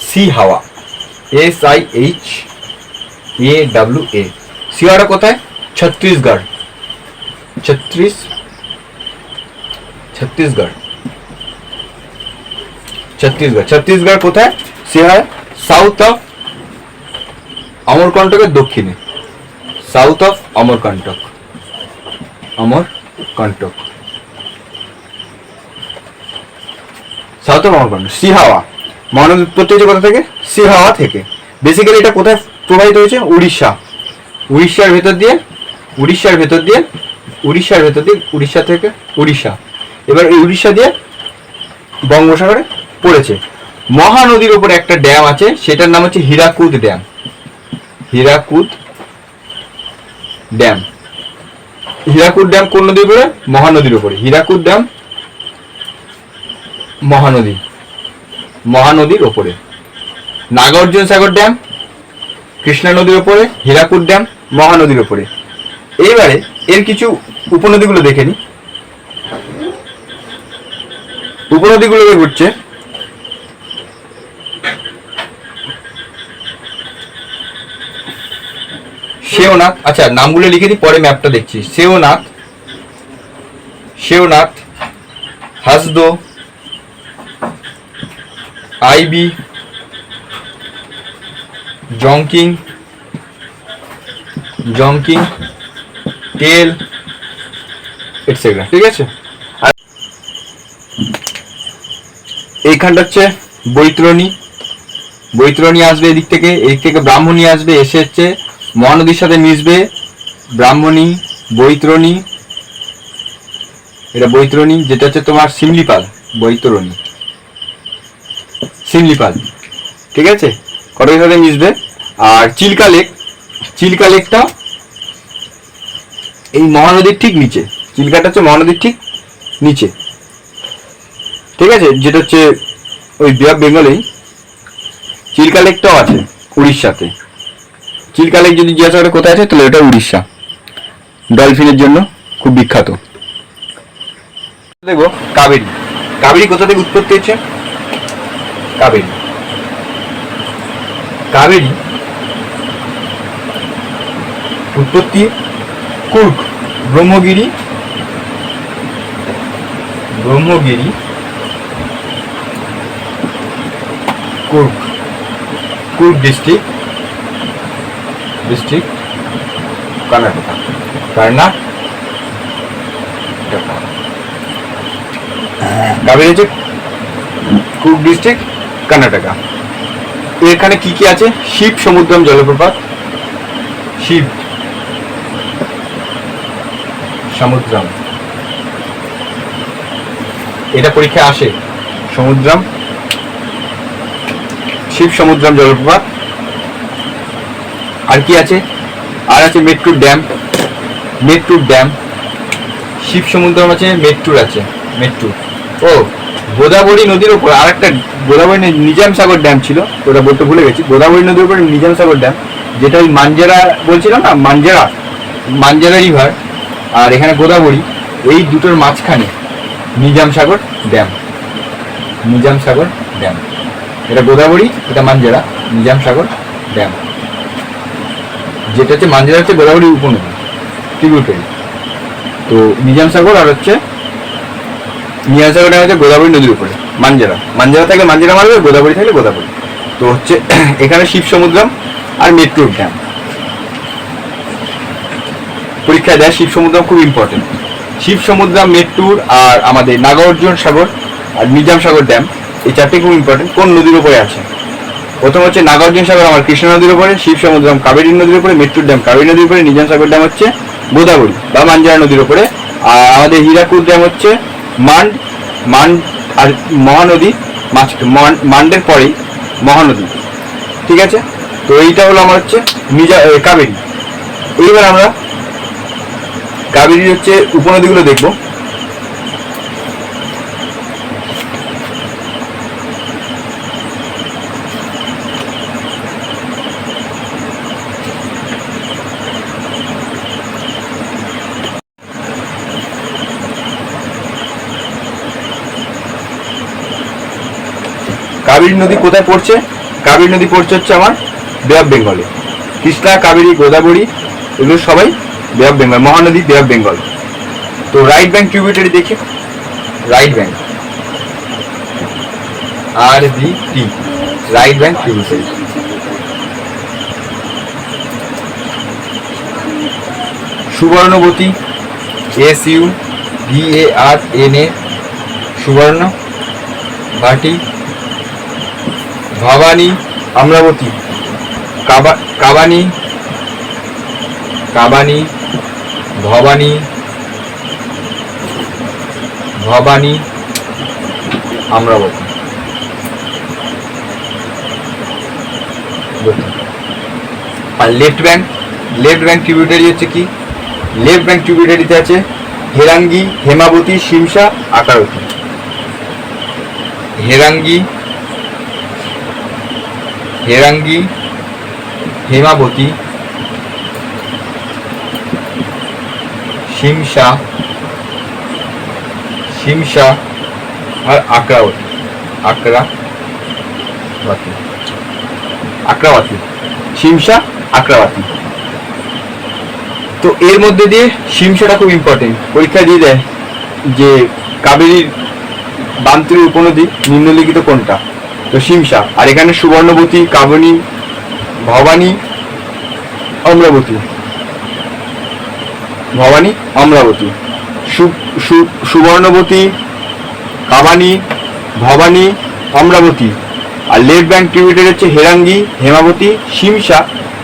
সিহাওয়া, SIHAWA। সিহাওয়াটা কোথায়? ছত্তিশগড়। ছত্তিশগড় কোথায়? সিহাওয়া সাউথ অফ অমরকন্টকের দক্ষিণে, south of Amarkantak. South of Amarkantak. Sihawa, Mahanadi উৎপত্তি হয়েছে কোথা থেকে? সিহাওয়া থেকে। বেসিক্যালি এটা কোথায় প্রবাহিত হয়েছে? উড়িষ্যার ভেতর দিয়ে উড়িষ্যা থেকে এবার এই উড়িষ্যা দিয়ে বঙ্গোপসাগরে পড়েছে। মহানদীর উপরে একটা ড্যাম আছে, সেটার নাম হচ্ছে হীরাকুদ ড্যাম। হীরাকুদ ড্যাম কোন নদীর উপরে? মহানদীর উপরে। হীরাকুদ ড্যাম মহানদীর উপরে। নাগার্জুন সাগর ড্যাম কৃষ্ণা নদীর উপরে, হীরাকুদ ড্যাম মহানদীর উপরে। এইবারে এর কিছু উপনদীগুলো দেখে নি। উপনদীগুলো ঘুরছে শেওনাথ। আচ্ছা, নামগুলো লিখে দিই, পরে ম্যাপটা দেখছি। শেওনাথ, হাসদো, আইবি, জংকিং, জংকিং, তেল, এটসেট্রা। ঠিক আছে, আর এইখানটা হচ্ছে বৈতরণী, বৈতরণী আসবে এদিক থেকে, এদিক থেকে ব্রাহ্মণী আসবে, এসে হচ্ছে মহানদীর সাথে মিশবে, ব্রাহ্মণী, বৈতরণী, এটা বৈতরণী, যেটা হচ্ছে তোমার শিমলিপাল, বৈতরণী, শিমলিপাল। ঠিক আছে, কটার সাথে মিশবে। আর চিল্কা লেক, চিল্কা লেকটা এই মহানদীর ঠিক নিচে, চিল্কাটা হচ্ছে মহানদীর ঠিক নিচে। ঠিক আছে, যেটা হচ্ছে ওই বে অফ বেঙ্গলেই চিল্কা লেকটাও আছে উড়িষ্যাতে। চিল্কা লেক যদি জিজ্ঞাসা করে কোথায় আছে, তাহলে এটা উড়িষ্যা, ডলফিনের জন্য খুব বিখ্যাত। দেখো কাবেরী, কাবেরী কোথা থেকে উৎপত্তি হচ্ছে? কাবেরী, কাবেরী উৎপত্তি কুর্গ, ব্রহ্মগিরি, ব্রহ্মগিরি, কুর্গ, কুর্গ ডিস্ট্রিক্ট, ডিস্ট্রিক্ট কর্ণাটকা, কর্ণাটকা। কাবেরী হচ্ছে কুর্গ ডিস্ট্রিক্ট, কর্ণাটকা। এখানে কি কি আছে? শিব সমুদ্রম জলপ্রপাত, শিব সমুদ্রম, এটা পরীক্ষায় আসে, সমুদ্রম, শিব সমুদ্রম জলপ্রপাত। আর কি আছে? আর আছে মেট্টুর ড্যাম, মেট্টুর ড্যাম, শিব সমুদ্রম আছে, মেট্টুর আছে, মেট্টুর। ও গোদাবরী নদীর উপর আর একটা গোদাবরী নিজাম সাগর ড্যাম ছিল, ওটা বলতে ভুলে গেছি। গোদাবরী নদীর উপর নিজাম সাগর ড্যাম, যেটা ওই মাঞ্জেরা বলছিলাম না, মাঞ্জেরা, মাঞ্জেরা রিভার আর এখানে গোদাবরী, এই দুটোর মাঝখানে নিজাম সাগর ড্যাম, নিজাম সাগর ড্যাম। এটা গোদাবরী, এটা মাঞ্জেরা, নিজাম সাগর ড্যাম, যেটা হচ্ছে মাঞ্জেরা হচ্ছে গোদাবরী উপনদী, ট্রিবিউটারি। তো নিজাম সাগর আর হচ্ছে নিজাম সাগর ড্যাম হচ্ছে গোদাবরী নদীর উপরে, মাঞ্জেরা, মাঞ্জেরা থাকলে মাঞ্জেরা মারবে, গোদাবরী থাকলে গোদাবরী। তো হচ্ছে এখানে শিব সমুদ্রম আর মেট্টুর ড্যাম পরীক্ষায় দেয়। শিব সমুদ্রম খুব ইম্পর্টেন্ট। শিব সমুদ্রম, মেট্টুর আর আমাদের নাগার্জুন সাগর আর নিজাম সাগর ড্যাম, এই চারটি খুব ইম্পর্টেন্ট। কোন নদীর উপরে আছে? প্রথম হচ্ছে নাগার্জুন সাগর আমার কৃষ্ণ নদীর উপরে, শিব সমুদ্রম কাবেরী নদীর উপরে, মেট্টুর ড্যাম কাবেরী নদীর উপরে, নিজাম সাগর ড্যাম হচ্ছে গোদাবরী বা মাঞ্জেরা নদীর উপরে। আর আমাদের হীরাকুদ ড্যাম হচ্ছে মান্ড, মান্ড আর মহানদী, মান্ডের পরেই মহানদী। ঠিক আছে, তো এইটা হলো আমার হচ্ছে কাবেরী। এইবার আমরা কাবেরীর হচ্ছে উপনদীগুলো দেখবো। কাবেরী নদী কোথায় পড়ছে? কাবেরী নদী পড়ছে হচ্ছে আমার বে অফ বেঙ্গলে। কৃষ্ণা, কাবেরী, গোদাবরী এগুলো সবাই বে অফ বেঙ্গল, মহানদী বে অফ বেঙ্গল। তো রাইট ব্যাঙ্ক ট্রিবিউটারি দেখি, right bank, RBT, right bank tributary. Suvarnavati, SUVARNA, Suvarna, Bhati, Bhavani, Amravati, Kabini, Kabini, Bhavani, Bhavani, Amravati. আর left bank, left bank tributary হচ্ছে কি? লেফট ব্যাঙ্ক ট্রিবিউটারিতে আছে হেরাঙ্গি, হেমাবতী, শিমশা, আকারতী। হেরাঙ্গি, হেরাঙ্গি, হেমাবতী, শিমশা, শিমশা আর আক্রাবতী, আক্রাবতী, আক্রাবতী, শিমশা, আক্রাবতী। তো এর মধ্যে দিয়ে শিমশাটা খুব ইম্পর্টেন্ট, পরীক্ষা দিয়ে দেয় যে কাবেরীর বামতীর উপনদী নিম্নলিখিত কোনটা? তো শিমশা। আর এখানে সুবর্ণবতী, কাবনী, ভবানী, অমরাবতী, ভবানী, অমরাবতী, সুবর্ণবতী, কামানী, ভবানী, অমরাবতী। আর লেফট ব্যাঙ্ক ট্রিবিউটারি হচ্ছে হেরাঙ্গি, হেমাবতী, শিমশা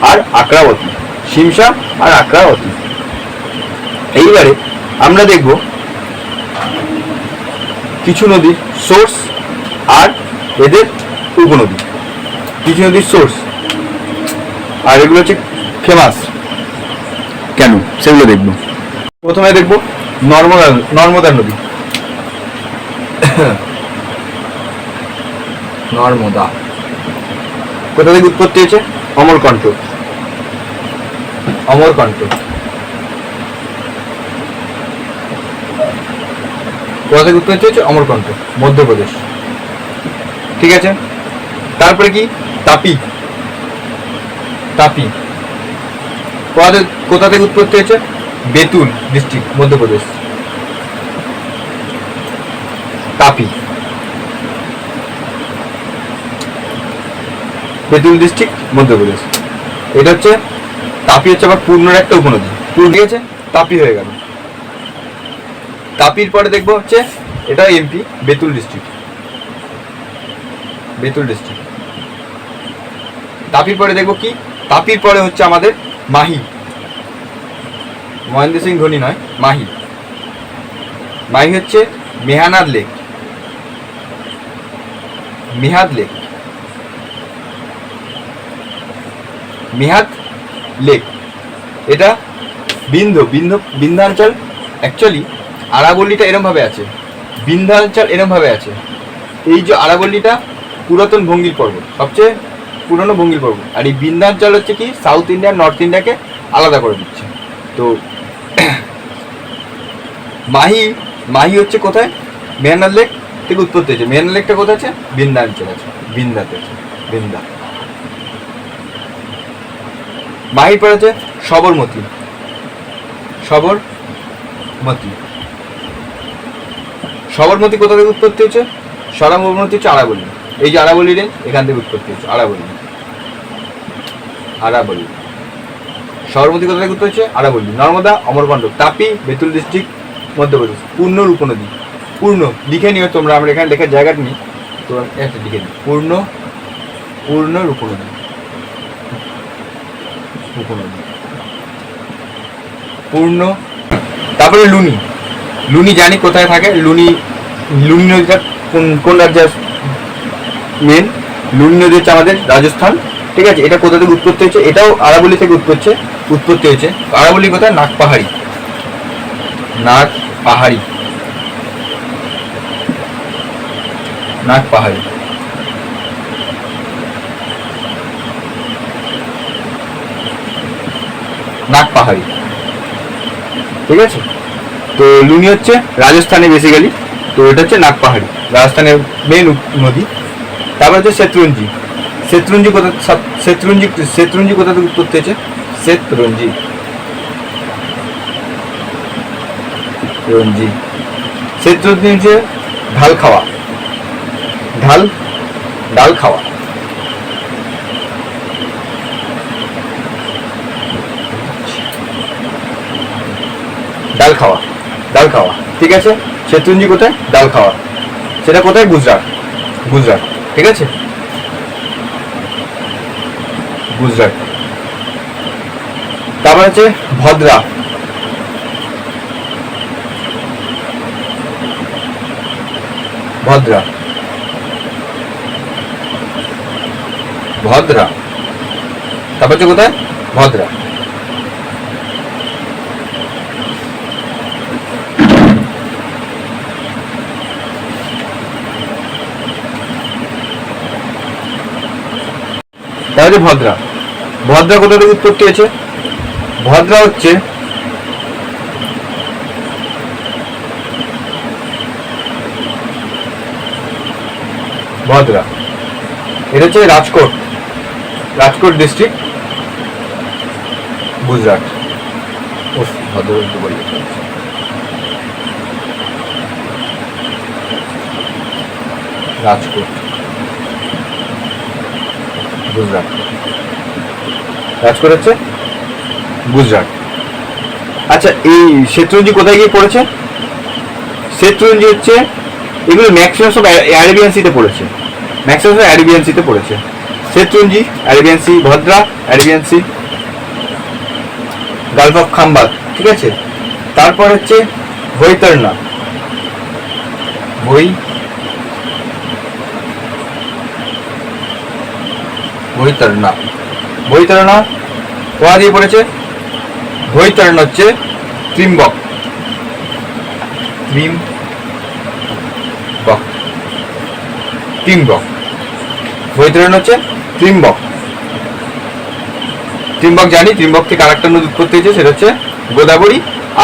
আর আকরাবতী, শিমশা আর আকরাবতী। এইবারে আমরা দেখব কিছু নদীর সোর্স আর এদের উপনদী। কিছু নদীর সোর্স আর এগুলো হচ্ছে ফেমাস কেন সেগুলো দেখব। প্রথমে দেখব নর্মদা নদী। নর্মদা কোথা থেকে উৎপত্তি হয়েছে? অমরকণ্ঠ, অমরকণ্ঠ। কোথা থেকে উৎপত্তি হয়েছে? অমরকণ্ঠ, মধ্যপ্রদেশ। ঠিক আছে, তারপরে কি? তাপি, তাপি কোথা থেকে উৎপত্তি হয়েছে? বেতুল ডিস্ট্রিক্ট, মধ্যপ্রদেশ। তাপি, বেতুল ডিস্ট্রিক্ট, মধ্যপ্রদেশ। এটা হচ্ছে তাপি, হচ্ছে আবার পূর্ণর একটা উপনদী। পূর্ণ গেছে, তাপি হয়ে গেল। তাপির পরে দেখবো হচ্ছে এটা MP, Betul district, Betul district. তাপির পরে দেখবো কি? তাপির পরে হচ্ছে আমাদের মাহি, মহেন্দ্র সিং ধোনি নয়, মাহি। মাহি হচ্ছে মেহানাদ লেক, মেহাদ লেক, মেহাদ লেক। এটা বিন্ধ্যাঞ্চল। অ্যাকচুয়ালি আরাবল্লীটা এরম ভাবে আছে, বিন্ধ্যাঞ্চল এরম ভাবে আছে। এই যে আরাবল্লীটা পুরাতন ভঙ্গির পর্বত, সবচেয়ে পুরনো ভঙ্গির পর্বত। আর এই বিন্ধ্যাঞ্চল হচ্ছে কি সাউথ ইন্ডিয়া নর্থ ইন্ডিয়াকে আলাদা করে দিচ্ছে। তো মাহি হচ্ছে কোথায়? মেহানাদ লেক থেকে উৎপত্তি হয়েছে। মেহানাদ লেকটা কোথায় আছে? বিন্ধ্যাঞ্চল আছে, বিন্ধ্যাতে আছে, বিন্ধ্যা। মাহির পরে আছে সবরমতী, সবরমতী। সবরমতী কোথা থেকে উৎপত্তি হচ্ছে? সবরমতী হচ্ছে আরাবল্লী। এই যে আরাবল্লী রেঞ্জ, এখান থেকে উৎপত্তি হচ্ছে আরাবল্লী, আরাবল্লী। সবরমতী কোথা থেকে উৎপত্তি হচ্ছে? আরাবল্লী। নর্মদা, অমরকণ্ঠ, তাপি, বেতুল ডিস্ট্রিক্ট, মধ্যপ্রদেশ। পূর্ণর উপনদী, পূর্ণ লিখে নিও তোমরা, আমরা এখানে লেখার জায়গাটা নিই, তো একটা লিখে নিই। পূর্ণর উপনদী, উপনদী, পূর্ণ। তারপরে লুনি, লুনি জানি কোথায় থাকে। লুনি নদীটা কোন রাজ্যের মেন? লুনি নদী হচ্ছে আমাদের রাজস্থান। ঠিক আছে, এটা কোথা থেকে উৎপত্তি হয়েছে? এটাও আরাবল্লী থেকে উৎপত্তি হয়েছে। আরাবল্লী কোথায়? নাগপাহাড়ি, নাগপাহাড়ি, নাগপাহাড়ি। নাগপাহাড়ি, ঠিক আছে। তো লুনি হচ্ছে রাজস্থানে বেসিক্যালি, তো এটা হচ্ছে নাগপাহাড়ি, রাজস্থানের মেন নদী। তারপর হচ্ছে শেত্রুঞ্জি। শেত্রুঞ্জি কোথা থেকে উৎপত্তি হয়েছে? শেত্রুঞ্জি, শেত্রুঞ্জি হচ্ছে ঢাল খাওয়া, ডাল খাওয়া। ডাল খাওয়া, ঠিক আছে। শেত্রুঞ্জি কোথায়? ডাল খাওয়া, সেটা কোথায়? গুজরাট, ঠিক আছে, গুজরাট। তারপর হচ্ছে ভদ্রা, তারপর হচ্ছে কোথায়? ভদ্রা। তাহলে ভদ্রা কোথা থেকে উৎপত্তি হয়েছে? ভদ্রা হচ্ছে এটা হচ্ছে রাজকোট ডিস্ট্রিক্ট, গুজরাট। রাজকোট, গুজরাট। রাজকোট হচ্ছে গুজরাট। আচ্ছা, এই শেত্রুঞ্জি কোথায় গিয়ে পড়েছে? শেত্রুঞ্জি হচ্ছে, এগুলো ম্যাক্সিমাম সব অ্যারেবিয়ান সিতে পড়েছে, ম্যাক্সিমাম সব অ্যারেবিয়ান সিতে পড়েছে। Shetrunji Arabian sea, Bhadra Arabian sea, gulf of Khambhat, ঠিক আছে। তারপর হচ্ছে বৈতরণা, বৈতরণা, বৈতরণা কোথা দিয়ে পড়েছে? বৈতরণা হচ্ছে ত্রিম্বক, ত্রিম্বক, বৈতরণা হচ্ছে ত্রিম্বক। ত্রিম্বক জানি, ত্রিম্বক থেকে আরেকটা নদী উৎপত্তি হয়েছে, সেটা হচ্ছে গোদাবরী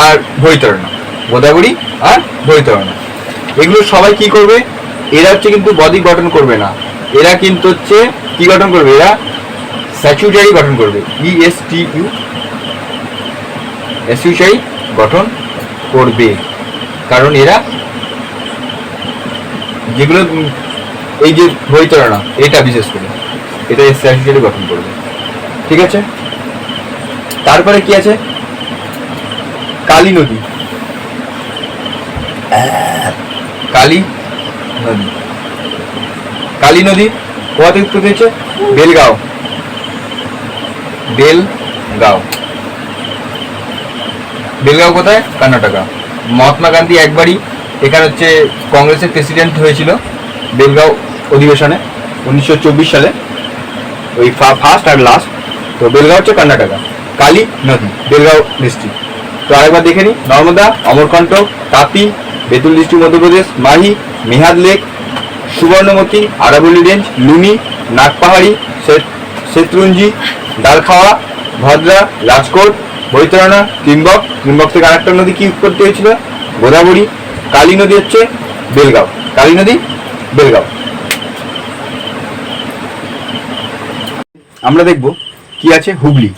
আর বৈতরণা, গোদাবরী আর বৈতরণা। এগুলো সবাই কি করবে? এরা হচ্ছে কিন্তু বদ্বীপ গঠন করবে না, এরা কিন্তু হচ্ছে কি গঠন করবে? এরা স্ট্যাচুটারি গঠন করবে, এসইউটারি গঠন করবে। কারণ এরা যেগুলো, এই যে বৈতরণা, এটা বিশেষ করে এটা স্ট্যাচুটারি গঠন করবে, ঠিক আছে। তারপরে কি আছে? কালী নদী, কালী নদী, কালী নদী কোথা থেকে উৎপত্তি হয়েছে? বেলগাঁও, বেলগাঁও, বেলগাঁও কোথায়? কর্ণাটকা। মহাত্মা গান্ধী একবারই এখানে হচ্ছে কংগ্রেসের প্রেসিডেন্ট হয়েছিল বেলগাঁও অধিবেশনে 1924 সালে, ওই ফার্স্ট আর লাস্ট। তো বেলগাঁও হচ্ছে কর্ণাটকা। কালী নদী, বেলগাঁও ডিস্ট্রিক্ট। তো আরেকবার দেখে নিই, নর্মদা, অমরকণ্টক, তাপি, বেতুল ডিস্ট্রিক্ট মধ্যপ্রদেশ, মাহি, মেহাদ লেক, সুবর্ণমতি, আরাবলি রেঞ্জ, লুনি, নাগপাহাড়ি, শেত্রুঞ্জি, ডালখাওয়া, ভদ্রা, রাজকোট, বৈতরণা, ত্রিম্বক। ত্রিম্বক থেকে আরেকটা নদী কি উৎপত্তি হয়েছিল? গোদাবরী। কালী নদী হচ্ছে বেলগাঁও, কালী নদী বেলগাঁও। আমরা দেখব কি আছে? হুগলি,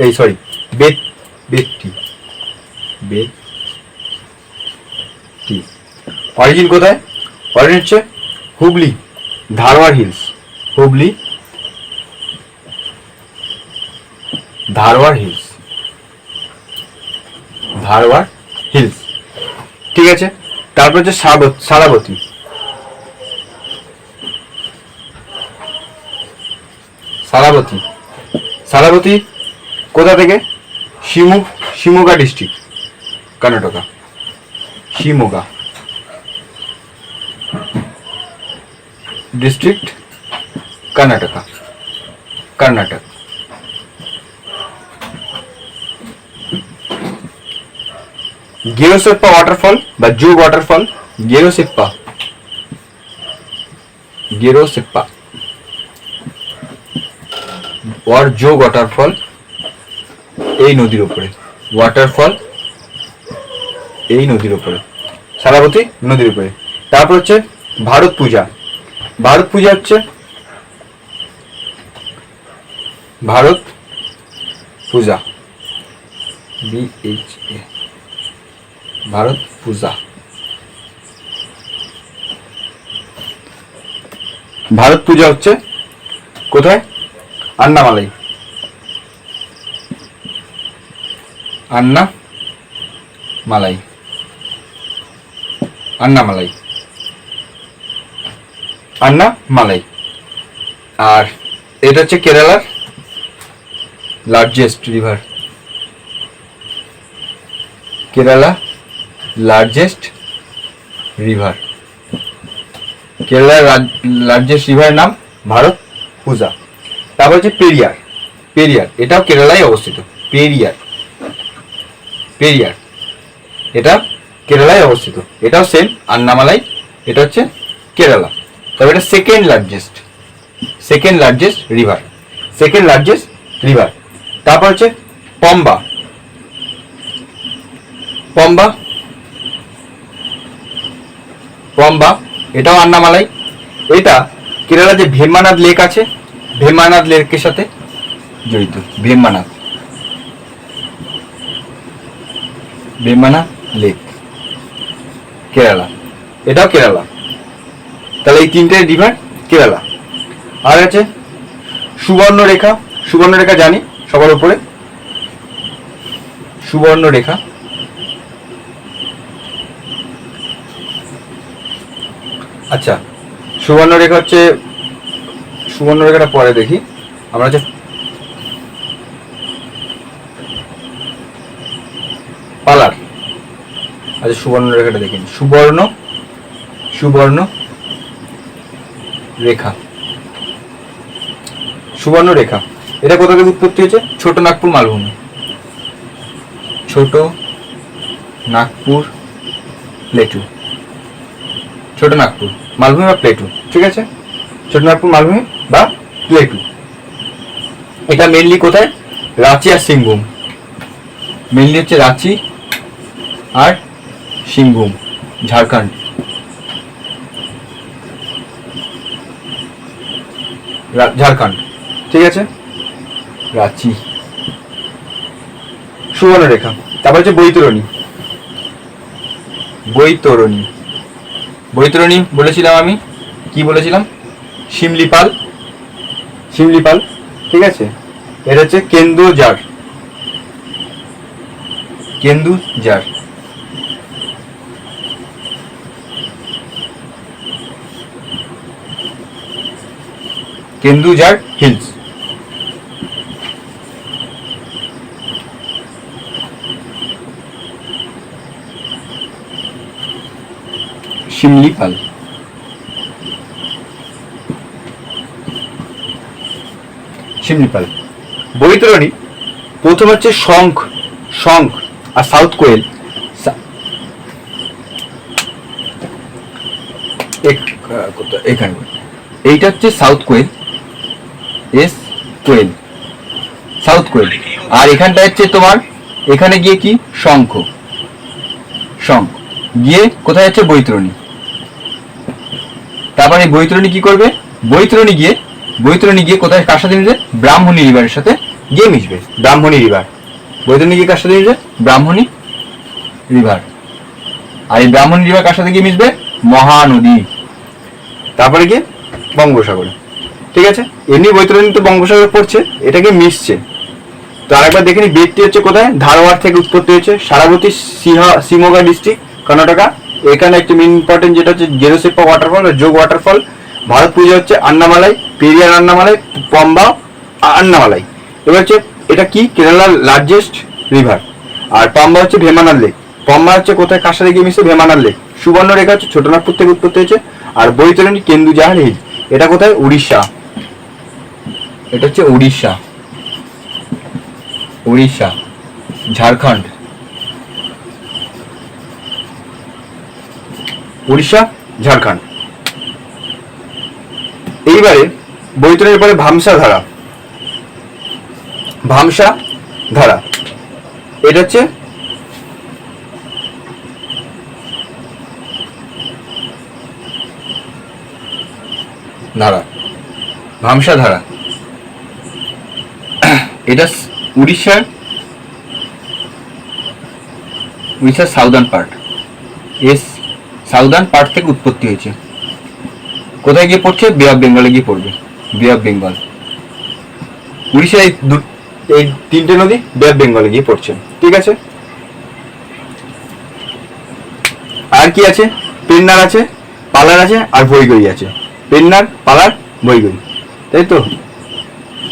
এই সরি বেতটি, বেতটি অরিজিন কোথায়? অরিজিন হচ্ছে Hubli, Dharwad hills, Hubli Dharwad hills, Dharwad hills, ঠিক আছে। তারপর হচ্ছে সারাবতী, সারাবতী, সারাবতী কোথা থেকে? Shimoga district, Karnataka, Shimoga district, Karnataka, Karnataka. Gerosoppa waterfall বা Jog waterfall, Gerosoppa, Gerosoppa or Jog waterfall, এই নদীর উপরে ওয়াটারফল, এই নদীর উপরে, সারাবতী নদীর উপরে। তারপর হচ্ছে ভারত পূজা, ভারত পূজা হচ্ছে ভারত পূজা, BHA, ভারত পূজা। ভারত পূজা হচ্ছে কোথায়? আন্নামালাই, আন্নামালাই, আন্নামালাই, আন্নামালাই। আর এটা হচ্ছে কেরালার largest river, Kerala largest river, কেরালার লার্জেস্ট রিভারের নাম ভারত পূজা। তারপর হচ্ছে পেরিয়ার, পেরিয়ার এটাও কেরালায় অবস্থিত, পেরিয়ার, পেরিয়ার এটা কেরালায় অবস্থিত, এটাও সেম আন্নামালাই, এটা হচ্ছে কেরালা। তবে এটা second largest, second largest river, second largest river. তারপর হচ্ছে পম্বা, পম্বা, পম্বা এটাও আন্নামালাই। এটা কেরালা যে ভেম্বানাদ লেক আছে, ভেম্বানাদ লেকের সাথে জড়িত, ভেম্বানাদ, ভেম্বানাদ লেক, কেরালা, এটাও কেরালা। তাহলে এই তিনটে রিভার কেরালা। আর আছে সুবর্ণরেখা, সুবর্ণরেখা জানি সবার উপরে, সুবর্ণরেখা। আচ্ছা, সুবর্ণরেখা হচ্ছে, সুবর্ণরেখাটা পরে দেখি আমরা। হচ্ছে পালার। আচ্ছা, সুবর্ণরেখাটা দেখি, সুবর্ণ রেখা, সুবর্ণরেখা। এটা কোথা থেকে উৎপত্তি হয়েছে? ছোট নাগপুর মালভূমি, ছোট নাগপুর প্লেটু, ছোট নাগপুর মালভূমি বা প্লেটু, ঠিক আছে, ছোট নাগপুর মালভূমি বা প্লেটু। এটা মেনলি কোথায়? রাঁচি আর সিংভূম, মেনলি হচ্ছে রাঁচি আর সিংভূম, ঝাড়খণ্ড। ঝাড়খণ্ড, ঠিক আছে, রাঁচি, সুবর্ণরেখা। তারপর হচ্ছে বৈতরণী। বৈতরণী, বৈতরণী বলেছিলাম আমি, কি বলেছিলাম? শিমলিপাল, শিমলিপাল, ঠিক আছে। এটা হচ্ছে কেন্দুঝাড়, কেন্দুঝাড়। কেন্দুঝাড় হিলস। শিমলিপাল, শিমলিপাল। বৈতরণী প্রথম হচ্ছে শঙ্খ, শঙ্খ আর সাউথ কোয়েল। এখানে এইটা হচ্ছে সাউথ কোয়েল, এস কোয়েল, সাউথ কোয়েল। আর এখানটা হচ্ছে তোমার, এখানে গিয়ে কি? শঙ্খ, শঙ্খ গিয়ে কোথায় যাচ্ছে? বৈতরণী। তারপরে বৈতরণী কি করবে? বৈতরণী গিয়ে কোথায়, কার সাথে মিশবে? ব্রাহ্মণী রিভারের সাথে গিয়ে মিশবে, ব্রাহ্মণী রিভার। বৈতরণী গিয়ে কার সাথে মিশবে? ব্রাহ্মণী রিভার। আর এই ব্রাহ্মণী রিভার কার সাথে গিয়ে মিশবে? মহানদী। তারপরে গিয়ে বঙ্গোপসাগরে, ঠিক আছে। এমনি বৈতরণী তো বঙ্গোপসাগরে পড়ছে, এটাকে মিশছে। তো আরেকবার দেখে নি, বেদটি হচ্ছে কোথায়? ধারওয়াড় থেকে উৎপত্তি হয়েছে, সারাবতী শিমোগা ডিস্ট্রিক্ট, কর্ণাটকা। এখানে একটি মেন ইম্পর্টেন্ট যেটা হচ্ছে জেরোসেপ্পা ওয়াটারফল, যোগ ওয়াটারফল। ভারত পুজো হচ্ছে আন্নামালাই, পেরিয়ার আন্নামালাই, পম্বা আন্নামালাই। এবার হচ্ছে এটা কি? কেরালার লার্জেস্ট রিভার। আর পম্বা হচ্ছে ভেমানার লেক। পম্বা হচ্ছে কোথায়, কার সাথে গিয়ে মিশে? ভেমানার লেক। সুবর্ণরেখা হচ্ছে ছোটনাগপুর থেকে উৎপত্তি হয়েছে। আর বৈতরণী কেন্দুঝাড় হিল, এটা কোথায়? উড়িষ্যা। এটা হচ্ছে উড়িষ্যা, উড়িষ্যা, ঝাড়খণ্ড, উড়িষ্যা, ঝাড়খণ্ড। এইবারে বৈতরণীর পরে ভামসা ধারা, ভামসা ধারা। এটা হচ্ছে ধারা, ভামসা ধারা। এটা উড়িষ্যার, উড়িষ্যার southern part, S southern part থেকে উৎপত্তি হয়েছে। কোথায় গিয়ে পড়ছে? বে অফ বেঙ্গলে গিয়ে পড়বে, বে অফ বেঙ্গল। উড়িষ্যার এই তিনটে নদী বে অফ বেঙ্গলে গিয়ে পড়ছে, ঠিক আছে। আর কি আছে? পেন্নার আছে, পালার আছে, আর ভৈগই আছে। পেন্নার, পালার, ভৈগই, তাই তো।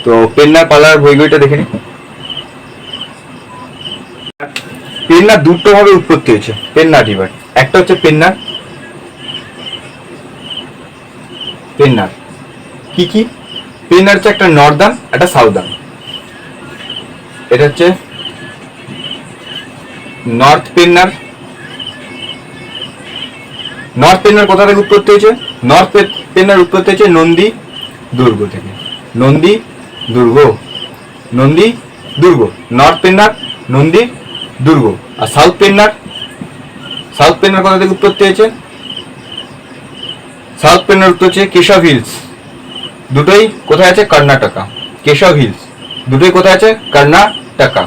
তো পেন্নার, পালার, ভৈগইটা দেখে নি। পেন্নার দুটো ভাবে উৎপত্তি হয়েছে, পেন্নার রিভার। একটা হচ্ছে পেন্নার, পেন্নার কি কি? পেন্নার হচ্ছে একটা নর্দার্ন, একটা সাউদার্ন। এটা হচ্ছে নর্থ পেন্নার। নর্থ পেন্নার কোথা থেকে উৎপত্তি হয়েছে? নর্থ পেন্নার উৎপত্তি হয়েছে নন্দী দুর্গ থেকে, নন্দী দুর্গ, নন্দী দুর্গ। নর্থ পেন্নার, নন্দী দুর্গ। আর সাউথ পেন্নার, সাউথ পেন্নার কোথা থেকে উৎপত্তি হয়েছে? সাউথ পেন্নার উৎপত্তি হচ্ছে কেশব হিলস। দুটোই কোথায় আছে? কর্ণাটকা। কেশব হিলস দুটোই কোথায় আছে? কর্ণাটকা,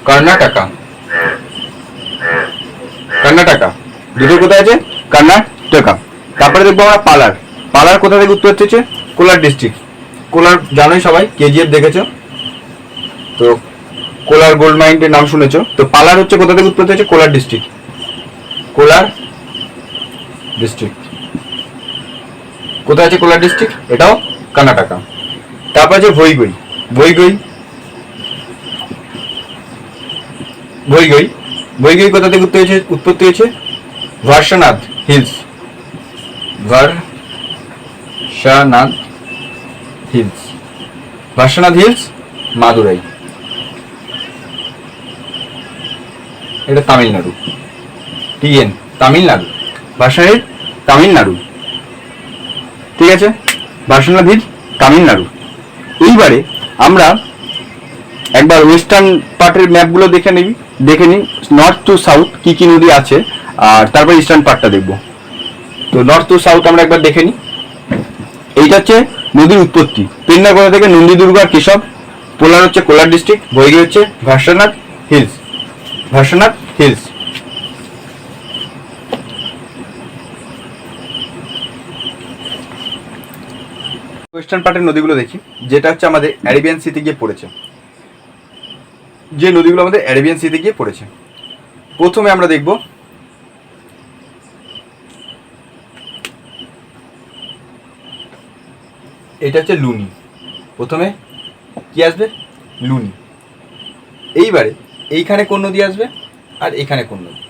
কর্ণাটকা, কর্ণাটকা। দুটোই কোথায় আছে? কর্ণাটকা। তারপরে দেখবো আমরা পালার। পালার কোথা থেকে উৎপত্তি হচ্ছে? কোলার ডিস্ট্রিক্ট। কোলার জানোই সবাই, কেজিএফ দেখেছো তো, কোলার গোল্ড মাইনের নাম শুনেছো তো। পালার হচ্ছে কোথা থেকে উৎপত্তি হয়েছে? কোলার ডিস্ট্রিক্ট, কোলার ডিস্ট্রিক্ট। কোথায় আছে কোলার ডিস্ট্রিক্ট? এটাও কর্ণাটকা। তারপর আছে ভৈগই, ভৈগই ভৈগই ভৈগই কোথা থেকে উৎপত্তি হয়েছে? ভার্সানাথ হিলস, ভার্সানাথ হিলস, ভার্সানাথ হিলস মাদুরাই, এটা তামিলনাড়ু। টিএন তামিলনাড়ু, ভার্সানাথ তামিলনাড়ু, ঠিক আছে, ভার্সানাথ হিলস তামিলনাড়ু। এইবারে আমরা একবার ওয়েস্টার্ন পার্টের ম্যাপগুলো দেখে নিই, নর্থ টু সাউথ কি কি নদী আছে, আর তারপর ইস্টার্ন পার্টটা দেখবো। তো নর্থ টু সাউথ আমরা একবার দেখে নিই। এইটা হচ্ছে নদীর উৎপত্তি, পেন্না কোথা থেকে? নন্দীদুর্গ আর কেশব। পোলার হচ্ছে কোলার ডিস্ট্রিক্ট, ভৈগী হচ্ছে ভার্সানাথ হিলস, ভার্সানাথ হিলস। ওয়েস্টার্ন পার্টের নদীগুলো দেখি, যেটা হচ্ছে আমাদের অ্যারাবিয়ান সিতে গিয়ে পড়েছে, যে নদীগুলো আমাদের অ্যারাবিয়ান সিতে গিয়ে পড়েছে। প্রথমে আমরা দেখব এটা হচ্ছে লুনি। প্রথমে কি আসবে? লুনি। এইবারে এইখানে কোন নদী আসবে আর এখানে কোন নদী?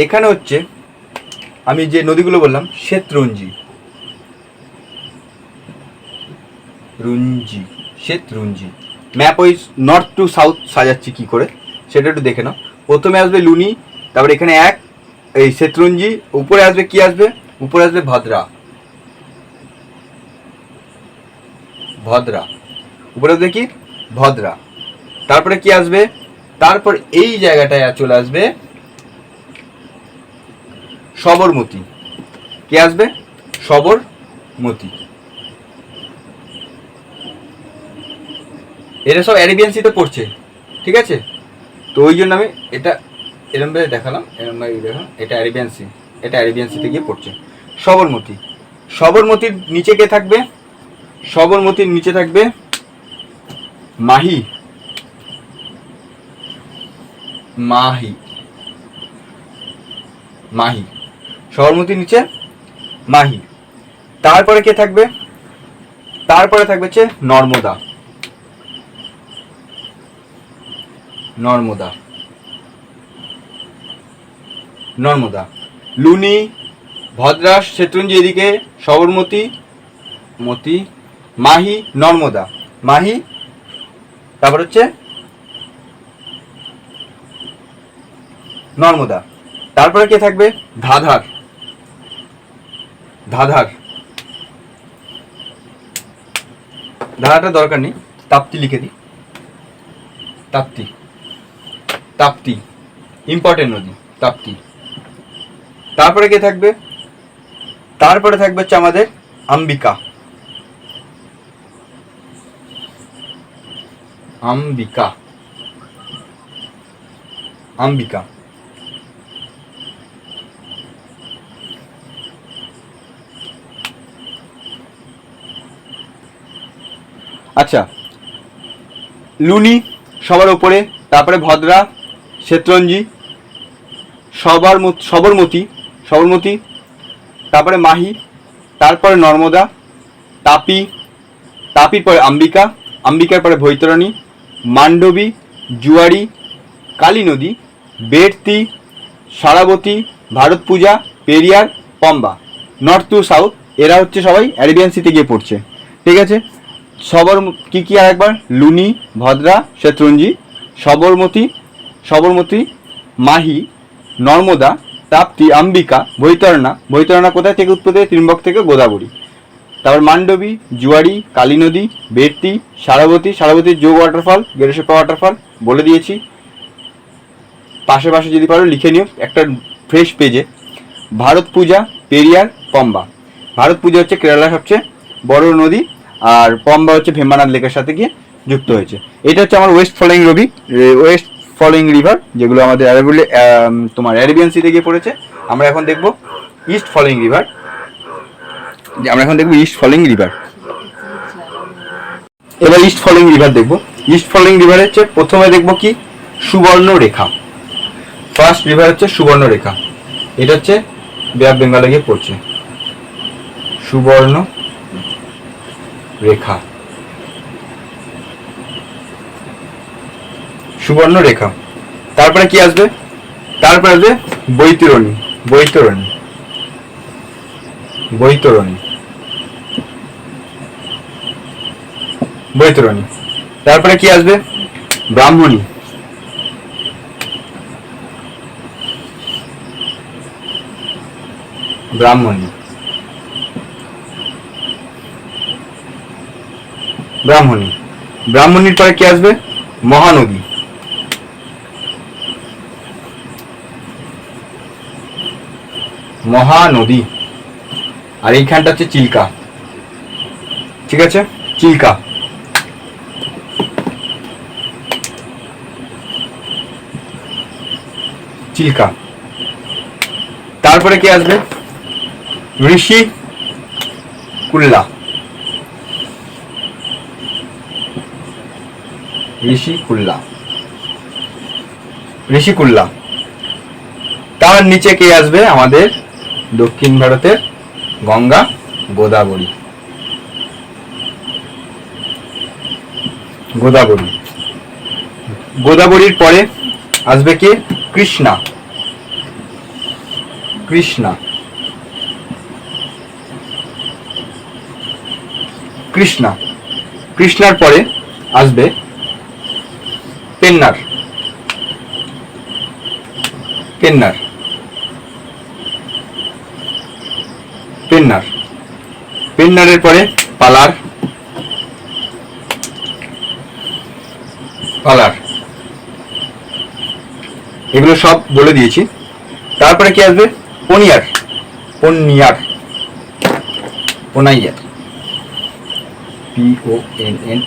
এখানে হচ্ছে আমি যে নদীগুলো বললাম, শেতরঞ্জি, শেতরঞ্জি। ম্যাপ ওই নর্থ টু সাউথ সাজাচ্ছি কি করে সেটা একটু দেখে নাও। প্রথমে আসবে লুনি, তারপরে এখানে এই শেতরঞ্জি, উপরে আসবে কি আসবে? উপরে আসবে ভদ্রা, উপরে আসবে কি? ভদ্রা। তারপরে কি আসবে? তারপর এই জায়গাটায় চলে আসবে সবরমতী। কি আসবে? সবরমতী। এটা সব অ্যারাবিয়ান সিতে পড়ছে, ঠিক আছে। তো ওই জন্য আমি এটা এরম ভাবে দেখালাম, এটা অ্যারাবিয়ান সি, এটা অ্যারাবিয়ান সিতে গিয়ে পড়ছে। সবরমতী, সবরমতীর নিচে কে থাকবে? সবরমতীর নিচে থাকবে মাহি, মাহি, মাহি। সবরমতীর নিচে মাহি। তারপরে কে থাকবে? তারপরে থাকবে হচ্ছে নর্মদা, নর্মদা, নর্মদা। লুনি, ভদ্রা, শেতরঞ্জি এদিকে, সবরমতী, মতি, মাহি, নর্মদা, মাহি। তারপর হচ্ছে নর্মদা। তারপরে কে থাকবে? ধাধার, ধাধার, ধারাটা দরকার নেই, তাপ্তি লিখে দিই, তাপ্তি, তাপ্তি ইম্পর্টেন্ট নদী, তাপ্তি। তারপরে কে থাকবে? তারপরে থাকবে হচ্ছে আমাদের অম্বিকা, অম্বিকা, অম্বিকা। আচ্ছা, লুনি সবার উপরে, তারপরে ভদ্রা, শেতরঞ্জি, সবরমতী, সবরমতী, তারপরে মাহি, তারপরে নর্মদা, তাপি, তাপির পরে অম্বিকা, অম্বিকার পরে বৈতরণী, মান্ডবী, জুয়ারি, কালী নদী, বেড়তি, সারাবতী, ভারত পূজা, পেরিয়ার, পম্বা। নর্থ টু সাউথ এরা হচ্ছে সবাই অ্যারাবিয়ান সিতে গিয়ে পড়ছে, ঠিক আছে। কি কি আর একবার? লুনি, ভদ্রা, শেতরঞ্জি, সবরমতী, সবরমতী, মাহি, নর্মদা, তাপ্তি, অম্বিকা, বৈতরণা। বৈতরণা কোথায় থেকে উৎপত্তি? ত্রিম্বক থেকে গোদাবরী। তারপর মান্ডবী, জুয়ারি, কালী নদী, বেড়তি, সারাবতী, সারাবতীর যোগ ওয়াটারফল, গেরুসেপা ওয়াটারফল বলে দিয়েছি। পাশে পাশে যদি পারো লিখে নিও একটা ফ্রেশ পেজে। ভারত পূজা, পেরিয়ার, পম্বা। ভারত পূজা হচ্ছে কেরালার সবচেয়ে বড় নদী, আর পম্বা হচ্ছে ভেম্বানাথ লেকের সাথে গিয়ে যুক্ত হয়েছে। এটা হচ্ছে আমার ওয়েস্ট ফলোয়িং রিভার, যেগুলো আমাদের তোমার অ্যারাবিয়ান সিতে গিয়ে পড়েছে। আমরা এখন দেখব ইস্ট ফলোয়িং রিভার। যে আমরা এখন দেখবো ইস্ট ফলোইং রিভার। এবার ইস্ট ফলোইং রিভার দেখবো। ইস্ট ফলোইং রিভার হচ্ছে প্রথমে দেখবো কি সুবর্ণ রেখা। ফার্স্ট রিভার হচ্ছে সুবর্ণ রেখা, এটা হচ্ছে বে অফ বেঙ্গলে গিয়ে পড়ছে সুবর্ণ রেখা। সুবর্ণ রেখা। তারপরে কি আসবে? তারপরে আসবে বৈতরণী। বৈতরণী, বৈতরণী, বৈতরণী। তারপরে কি আসবে? ব্রাহ্মণী। ব্রাহ্মণী, ব্রাহ্মণী। ব্রাহ্মণীর পরে কি আসবে? মহানদী। মহানদী। আর এইখানটা হচ্ছে চিল্কা, ঠিক আছে, চিল্কা। চিল্কা। তারপরে কি আসবে? ঋষি কুল্লা। ঋষি কুল্লা, ঋষি কুল্লা। তার নিচে কে আসবে? আমাদের দক্ষিণ ভারতের গঙ্গা গোদাবরী। গোদাবরী। গোদাবরীর পরে আসবে কি? কৃষ্ণা। কৃষ্ণা। কৃষ্ণা। কৃষ্ণার পরে আসবে পেন্নার। পেন্নার। পেন্নার। পেন্নারের পরে পালার। পালার। এগুলো সব বলে দিয়েছি। তারপরে কি আসবে? পনিয়ার। পন্নিয়ার। পোনাইয়ার। PONN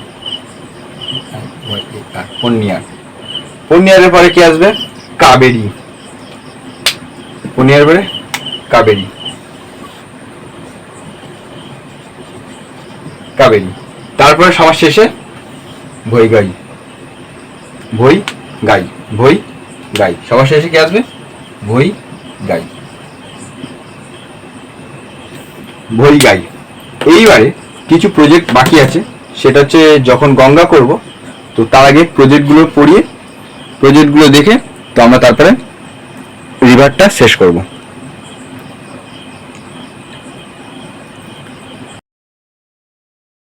পন্নিয়ার। পন্নিয়ারের পরে কি আসবে? কাবেরী। পন্নিয়ারের পরে কাবেরী। কাবেরী। তারপরে সবার শেষে ভৈগাই। ভৈ গাই। ভৈ গাই। সবার শেষে কি আসবে? ভৈ গাই। ভৈ গাই। এইবারে কিছু প্রজেক্ট বাকি আছে, সেটা হচ্ছে যখন গঙ্গা করব তো তার আগে প্রজেক্টগুলো পড়িয়ে প্রজেক্টগুলো দেখে তো আমরা তারপরে রিভারটা শেষ করব।